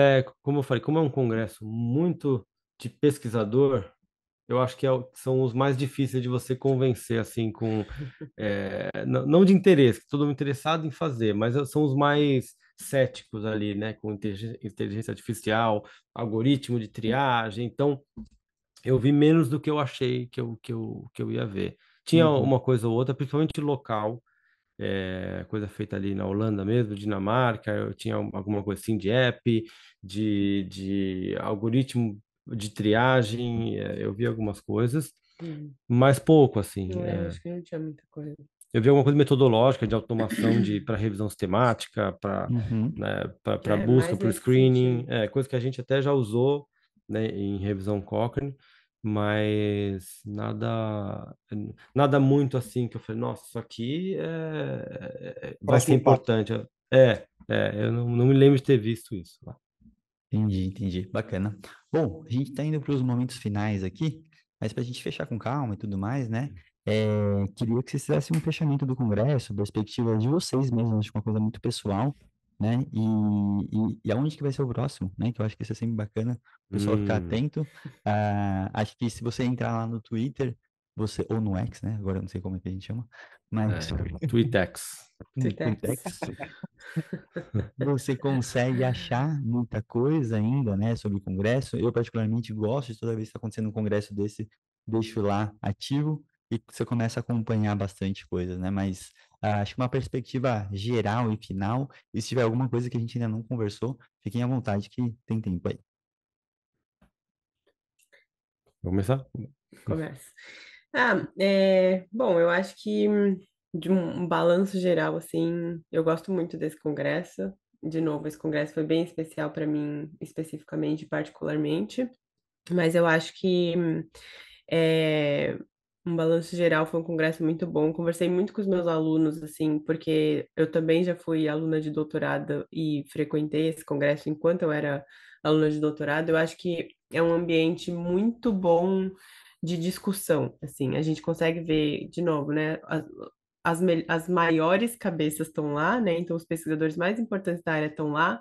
como eu falei, como é um congresso muito de pesquisador, eu acho que são os mais difíceis de você convencer, assim, não de interesse, que todo mundo interessado em fazer, mas são os mais céticos ali, né, com inteligência artificial, algoritmo de triagem. Então, eu vi menos do que eu achei que eu ia ver. Tinha Uhum. uma coisa ou outra, principalmente local, coisa feita ali na Holanda mesmo, Dinamarca, eu tinha alguma coisa assim de app, de algoritmo de triagem, eu vi algumas coisas, Uhum. mas pouco, assim. Acho que não tinha muita coisa. Eu vi alguma coisa metodológica de automação para revisão sistemática, para Uhum. né, para É, busca, mais para o nesse screening, sentido. coisa que a gente até já usou, né, em revisão Cochrane, mas nada muito assim que eu falei, nossa, isso aqui vai ser Próximo passo. importante. Eu não me lembro de ter visto isso. Entendi, entendi. Bacana. Bom, a gente está indo para os momentos finais aqui, mas para a gente fechar com calma e tudo mais, né? Queria que vocês fizessem um fechamento do congresso, perspectiva de vocês mesmos, acho que é uma coisa muito pessoal, né? E aonde que vai ser o próximo, né? Que eu acho que isso é sempre bacana, o pessoal ficar Hum, atento. Acho que se você entrar lá no Twitter, ou no X, né? Agora eu não sei como é que a gente chama, mas Tweetex. no Tuitex. Twitter você consegue achar muita coisa ainda, né, sobre o Congresso. Eu, particularmente, gosto de toda vez que está acontecendo um congresso desse, deixo lá ativo e você começa a acompanhar bastante coisa, né? Mas acho que uma perspectiva geral e final, e se tiver alguma coisa que a gente ainda não conversou, fiquem à vontade que tem tempo aí. Vamos começar? Começa. Bom, eu acho que de um balanço geral, assim, eu gosto muito desse congresso. De novo, esse congresso foi bem especial para mim, especificamente, particularmente. Mas eu acho que é, um balanço geral foi um congresso muito bom. Conversei muito com os meus alunos, assim, porque eu também já fui aluna de doutorado e frequentei esse congresso enquanto eu era aluna de doutorado. Eu acho que é um ambiente muito bom de discussão, assim. A gente consegue ver, de novo, né? As maiores cabeças estão lá, né? Então, os pesquisadores mais importantes da área estão lá,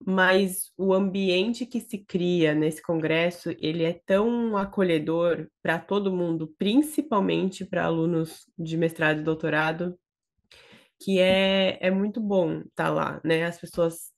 mas o ambiente que se cria nesse congresso, ele é tão acolhedor para todo mundo, principalmente para alunos de mestrado e doutorado, que é muito bom estar lá, né? As pessoas,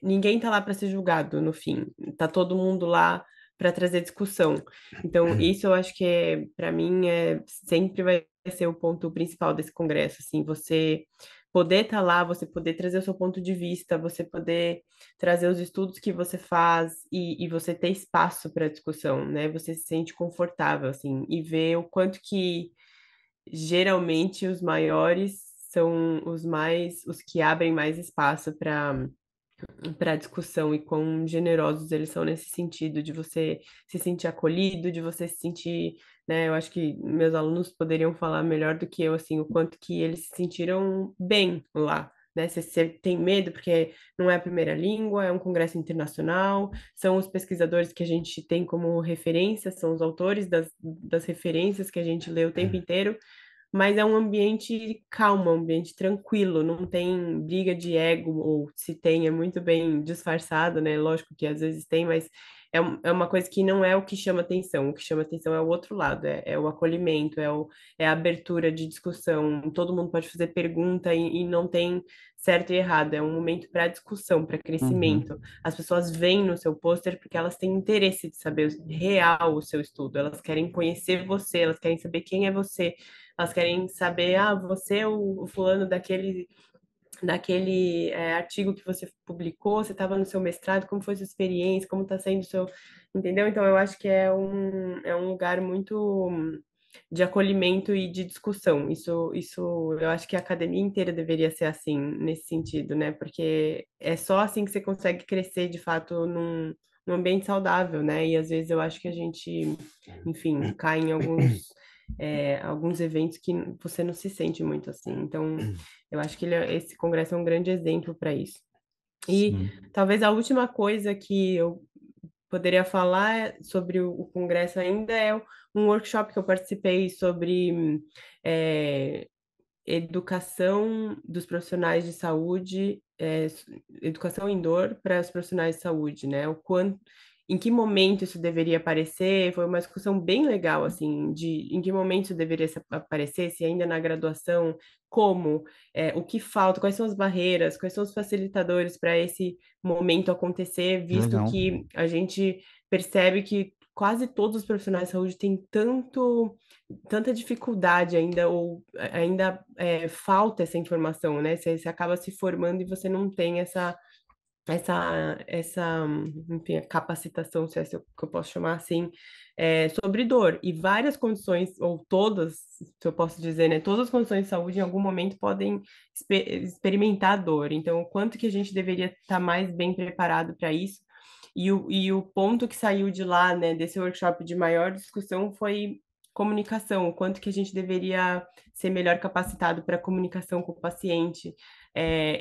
ninguém tá lá para ser julgado no fim, tá todo mundo lá para trazer discussão. Então, isso eu acho que para mim sempre vai ser o ponto principal desse congresso, assim, você poder estar lá, você poder trazer o seu ponto de vista, você poder trazer os estudos que você faz e você ter espaço para discussão, né? Você se sente confortável, assim, e ver o quanto que geralmente os maiores são os que abrem mais espaço para discussão e quão generosos eles são nesse sentido de você se sentir acolhido, de você se sentir, né? Eu acho que meus alunos poderiam falar melhor do que eu, assim, o quanto que eles se sentiram bem lá. Né? Você tem medo porque não é a primeira língua, é um congresso internacional, são os pesquisadores que a gente tem como referência, são os autores das referências que a gente lê o tempo inteiro, mas é um ambiente calmo, um ambiente tranquilo, não tem briga de ego, ou se tem, é muito bem disfarçado, né? Lógico que às vezes tem, mas é uma coisa que não é o que chama atenção. O que chama atenção é o outro lado, é o acolhimento, é a abertura de discussão. Todo mundo pode fazer pergunta e não tem certo e errado. É um momento para discussão, para Uhum. crescimento. As pessoas veem no seu pôster porque elas têm interesse de saber real o seu estudo. Elas querem conhecer você, elas querem saber quem é você. Elas querem saber, você é o fulano daquele artigo que você publicou, você estava no seu mestrado, como foi sua experiência, como está sendo o seu, entendeu? Então eu acho que é um lugar muito de acolhimento e de discussão. Isso eu acho que a academia inteira deveria ser assim, nesse sentido, né? Porque é só assim que você consegue crescer de fato num ambiente saudável, né? E às vezes eu acho que a gente, enfim, cai em alguns eventos que você não se sente muito assim. Então, eu acho que esse congresso é um grande exemplo para isso. E Sim. talvez a última coisa que eu poderia falar sobre o congresso ainda é um workshop que eu participei sobre educação dos profissionais de saúde, educação indoor para os profissionais de saúde, né? Em que momento isso deveria aparecer? Foi uma discussão bem legal, assim, de em que momento isso deveria aparecer, se ainda na graduação, como, o que falta, quais são as barreiras, quais são os facilitadores para esse momento acontecer, Que visto legal. que a gente percebe que quase todos os profissionais de saúde têm tanta dificuldade ainda, ou ainda falta essa informação, né? Você acaba se formando e você não tem essa, enfim, capacitação, se é isso que eu posso chamar assim, sobre dor. E várias condições, ou todas, se eu posso dizer, né? Todas as condições de saúde em algum momento podem experimentar dor. Então, o quanto que a gente deveria estar mais bem preparado para isso? E o ponto que saiu de lá, né, desse workshop de maior discussão foi comunicação, o quanto que a gente deveria ser melhor capacitado para comunicação com o paciente,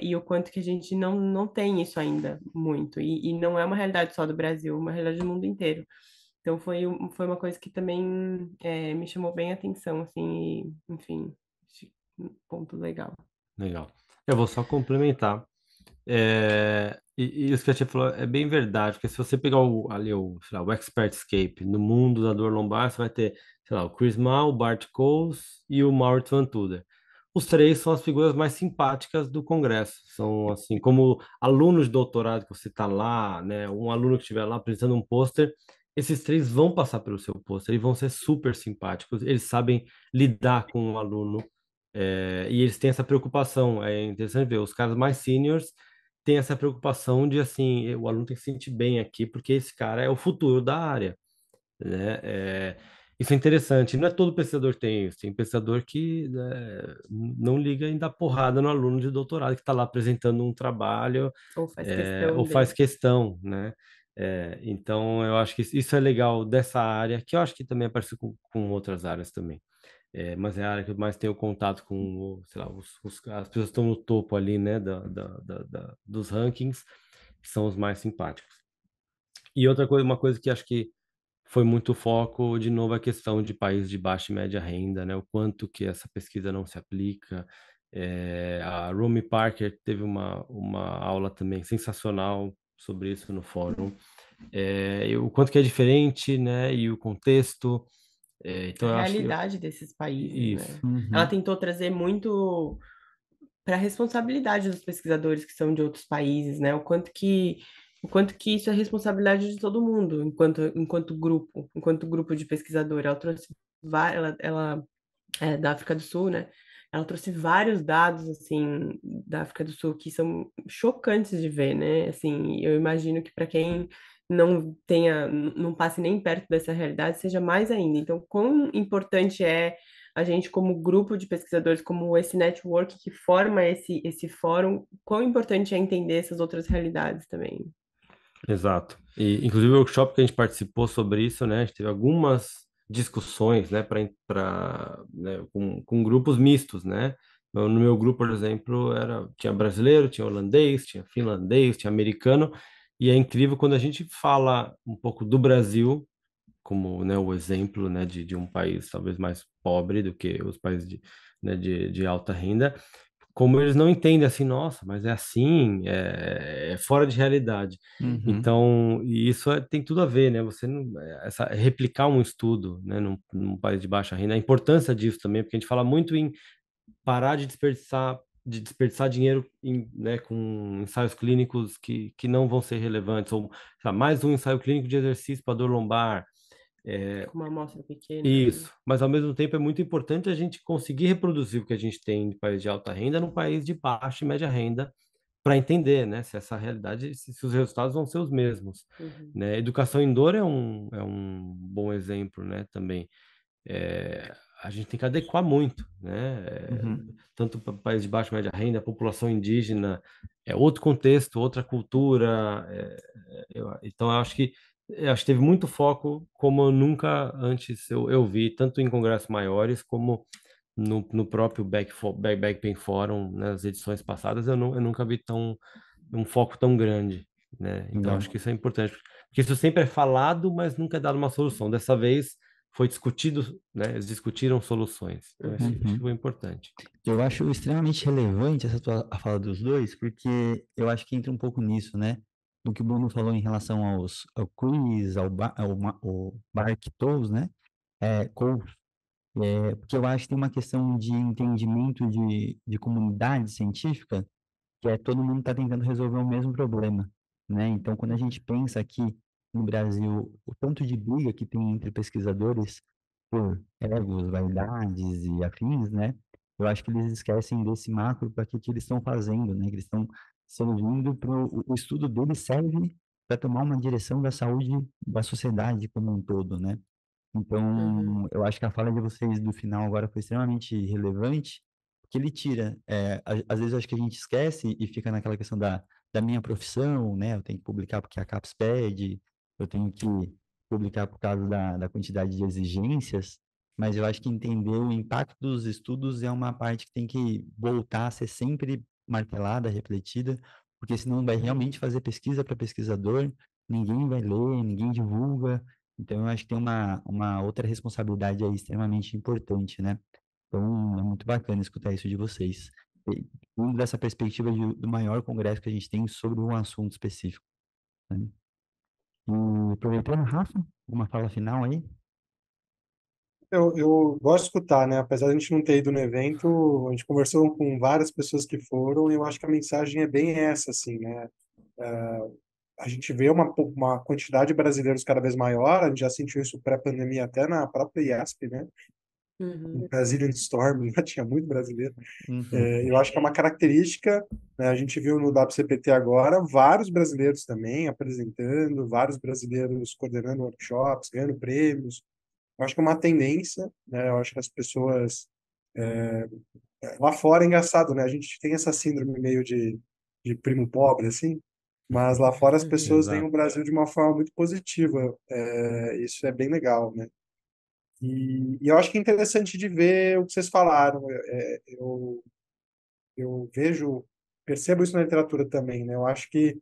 e o quanto que a gente não tem isso ainda muito, e não é uma realidade só do Brasil, é uma realidade do mundo inteiro. Então foi uma coisa que também me chamou bem a atenção, assim, e, enfim, acho um ponto legal. Legal. Eu vou só complementar. E isso que a tia falou é bem verdade, porque se você pegar sei lá, o Expertscape no mundo da dor lombar, você vai ter, sei lá, o Chris Mal, o Bart Coles e o Maurits Van Tudor. Os três são as figuras mais simpáticas do congresso. São, assim, como alunos de doutorado que você está lá, né? Um aluno que estiver lá apresentando um pôster, esses três vão passar pelo seu pôster e vão ser super simpáticos. Eles sabem lidar com o aluno, e eles têm essa preocupação. É interessante ver, os caras mais seniors têm essa preocupação de, assim, o aluno tem que se sentir bem aqui, porque esse cara é o futuro da área, né? Isso é interessante. Não é todo pesquisador que tem isso. Tem pesquisador que, né, não liga em dar porrada no aluno de doutorado que está lá apresentando um trabalho, Ou faz ou questão faz de... questão, né? Então, eu acho que isso é legal dessa área, que eu acho que também aparece com outras áreas também. Mas é a área que eu mais tenho contato com, sei lá, as pessoas que estão no topo ali, né, dos rankings, que são os mais simpáticos. E outra coisa, uma coisa que acho que foi muito foco, de novo, a questão de países de baixa e média renda, né, o quanto que essa pesquisa não se aplica. A Romy Parker teve uma aula também sensacional sobre isso no fórum. E o quanto que é diferente, né, e o contexto. A Então, eu acho que realidade desses países, isso. né? Ela Uhum. tentou trazer muito para a responsabilidade dos pesquisadores que são de outros países, né? O o quanto que isso é responsabilidade de todo mundo, enquanto grupo de pesquisador. Ela trouxe, ela é da África do Sul, né? Ela trouxe vários dados, assim, da África do Sul que são chocantes de ver, né? Assim, eu imagino que para quem não passe nem perto dessa realidade, seja mais ainda. Então, quão importante é a gente, como grupo de pesquisadores, como esse network que forma esse fórum, quão importante é entender essas outras realidades também. Exato. E, inclusive, o workshop que a gente participou sobre isso, né? A gente teve algumas discussões, né, né, com grupos mistos, né? No meu grupo, por exemplo, tinha brasileiro, tinha holandês, tinha finlandês, tinha americano, e é incrível quando a gente fala um pouco do Brasil, como, né, o exemplo, né, de um país talvez mais pobre do que os países né, de alta renda, como eles não entendem assim, nossa, mas é assim, é fora de realidade. Uhum, Então, e isso tem tudo a ver, né? Você não, replicar um estudo, né, num país de baixa renda, a importância disso também, porque a gente fala muito em parar de desperdiçar dinheiro né, com ensaios clínicos que não vão ser relevantes, ou sei lá, mais um ensaio clínico de exercício para dor lombar. Com uma amostra pequena, né? Isso, mas ao mesmo tempo é muito importante a gente conseguir reproduzir o que a gente tem de país de alta renda num país de baixa e média renda para entender, né, se essa realidade, se os resultados vão ser os mesmos, Uhum. né? Educação em dor é um bom exemplo, né, também. É, a gente tem que adequar muito, né? uhum. Tanto para país de baixa e média renda, a população indígena é outro contexto, outra cultura. Então, eu acho que teve muito foco, como eu nunca antes eu vi, tanto em congressos maiores como no próprio Back Pain Forum, nas edições passadas, eu nunca vi um foco tão grande, né? Então, Legal. acho que isso é importante, porque isso sempre é falado, mas nunca é dado uma solução. Dessa vez foi discutido, né? Eles discutiram soluções. Então, isso Uhum. foi importante. Eu acho extremamente relevante a fala dos dois, porque eu acho que entra um pouco nisso, né? Do que o Bruno falou em relação ao quiz, ao Mark Tools, né? Coles, porque eu acho que tem uma questão de entendimento de comunidade científica, que é todo mundo está tentando resolver o mesmo problema, né? Então, quando a gente pensa aqui no Brasil, o tanto de briga que tem entre pesquisadores por egos, vaidades e afins, né? Eu acho que eles esquecem desse macro para que eles estão fazendo, né? Que eles estão servindo para o estudo deles serve para tomar uma direção da saúde da sociedade como um todo, né? Uhum. Então, eu acho que a fala de vocês do final agora foi extremamente relevante, porque ele tira. Às vezes eu acho que a gente esquece e fica naquela questão da minha profissão, né? Eu tenho que publicar porque a CAPES pede, eu tenho que publicar por causa da quantidade de exigências, mas eu acho que entender o impacto dos estudos é uma parte que tem que voltar a ser sempre martelada, refletida, porque senão vai realmente fazer pesquisa para pesquisador, ninguém vai ler, ninguém divulga. Então, eu acho que tem uma outra responsabilidade aí extremamente importante, né? Então, é muito bacana escutar isso de vocês. E, indo dessa perspectiva do maior congresso que a gente tem sobre um assunto específico, né? E aproveitando, Rafa, uma fala final aí? Eu gosto de escutar, né? Apesar de a gente não ter ido no evento, a gente conversou com várias pessoas que foram e eu acho que a mensagem é bem essa, assim, né? A gente vê uma quantidade de brasileiros cada vez maior, a gente já sentiu isso pré-pandemia até na própria IASP, né? Uhum. No Brazilian Storm, lá tinha muito brasileiro. Uhum, Eu acho que é uma característica, né? A gente viu no WCPT agora vários brasileiros também apresentando, vários brasileiros coordenando workshops, ganhando prêmios. Eu acho que é uma tendência, né? Eu acho que as pessoas lá fora é engraçado, né? A gente tem essa síndrome meio de primo pobre, assim, mas lá fora as pessoas veem o Exato. Brasil de uma forma muito positiva. Isso é bem legal, né? E eu acho que é interessante de ver o que vocês falaram. Eu vejo, percebo isso na literatura também, né? Eu acho que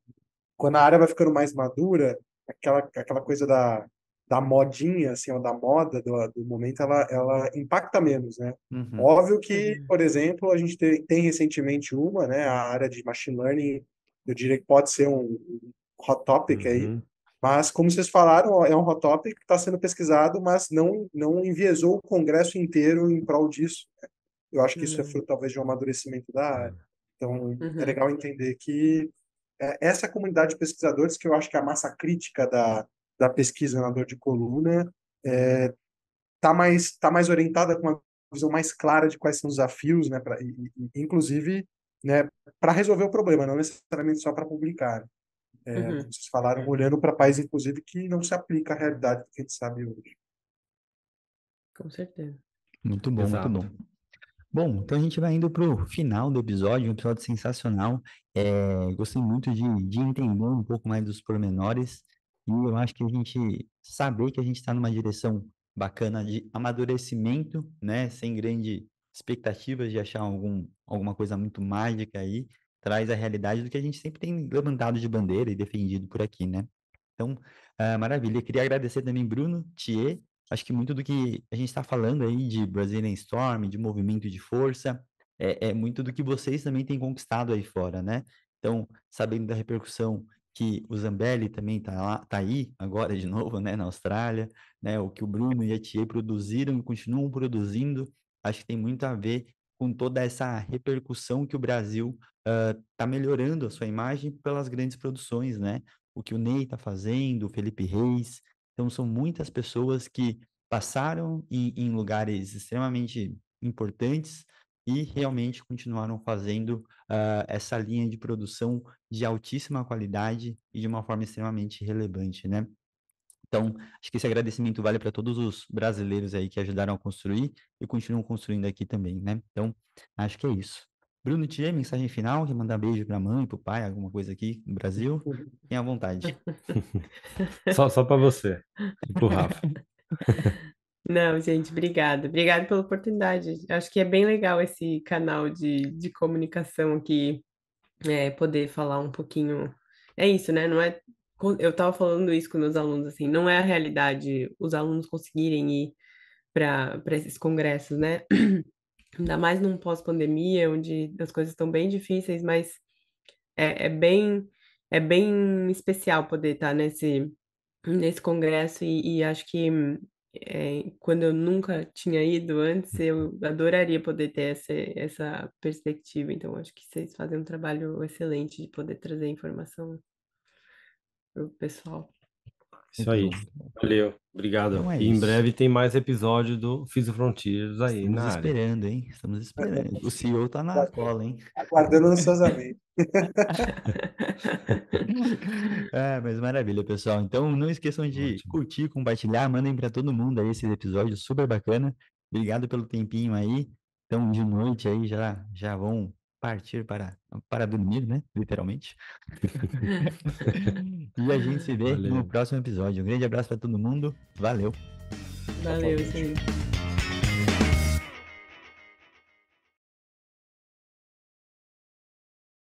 quando a área vai ficando mais madura, aquela coisa da modinha, assim, ó, da moda do momento, ela impacta menos, né? uhum, Óbvio que, Uhum. por exemplo, a gente tem recentemente uma, né? A área de machine learning, eu diria que pode ser um hot topic aí, Uhum. mas como vocês falaram, ó, é um hot topic que está sendo pesquisado, mas não enviesou o congresso inteiro em prol disso. Eu acho que isso é Uhum. fruto, talvez, de um amadurecimento da área. Então, é Uhum. legal entender que essa comunidade de pesquisadores, que eu acho que a massa crítica da pesquisa na dor de coluna tá mais orientada com uma visão mais clara de quais são os desafios, né, inclusive, né, para resolver o problema, não necessariamente só para publicar. Como vocês falaram, olhando para países, inclusive, que não se aplica à realidade que a gente sabe hoje. Com certeza. Muito bom, muito Exato. bom. Bom, então a gente vai indo para o final do episódio, um episódio sensacional. Gostei muito de entender um pouco mais dos pormenores e eu acho que a gente saber que a gente está numa direção bacana de amadurecimento, né, sem grande expectativas de achar alguma coisa muito mágica aí, traz a realidade do que a gente sempre tem levantado de bandeira e defendido por aqui, né? Então, maravilha. Queria agradecer também Bruno, Thier. Acho que muito do que a gente está falando aí de Brazilian Storm, de movimento de força, é muito do que vocês também têm conquistado aí fora, né? Então, sabendo da repercussão que o Zambelli também tá aí agora de novo, né, na Austrália, né? O que o Bruno e a Thier produziram e continuam produzindo, acho que tem muito a ver com toda essa repercussão que o Brasil está melhorando a sua imagem pelas grandes produções, né? O que o Ney está fazendo, o Felipe Reis. Então, são muitas pessoas que passaram em lugares extremamente importantes e realmente continuaram fazendo essa linha de produção de altíssima qualidade e de uma forma extremamente relevante, né? Então, acho que esse agradecimento vale para todos os brasileiros aí que ajudaram a construir e continuam construindo aqui também, né? Então, acho que é isso. Bruno, tinha mensagem final? Quer mandar beijo para a mãe, para o pai, alguma coisa aqui no Brasil? Fiquem à vontade. Só para você e para o Rafa. Não, gente, obrigada. Obrigada pela oportunidade. Acho que é bem legal esse canal de comunicação aqui, poder falar um pouquinho. É isso, né? Não é. Eu estava falando isso com meus alunos, assim, não é a realidade os alunos conseguirem ir para esses congressos, né? Ainda mais num pós-pandemia, onde as coisas estão bem difíceis, mas é, é bem, é bem especial poder estar nesse congresso e acho que quando eu nunca tinha ido antes, eu adoraria poder ter essa perspectiva. Então, acho que vocês fazem um trabalho excelente de poder trazer informação para o pessoal. Isso Muito aí. bom. Valeu. Obrigado. Então é E em isso. breve tem mais episódio do Physio Frontiers aí Estamos na área. esperando, hein? Estamos esperando. O CEO tá na cola, hein? Aguardando ansiosamente. Mas maravilha, pessoal. Então, não esqueçam de Ótimo. curtir, compartilhar, mandem para todo mundo aí esse episódio super bacana. Obrigado pelo tempinho aí. Então, de noite aí já vão partir para dormir, né? Literalmente. E a gente se vê no Valeu. próximo episódio. Um grande abraço para todo mundo. Valeu. Valeu, gente.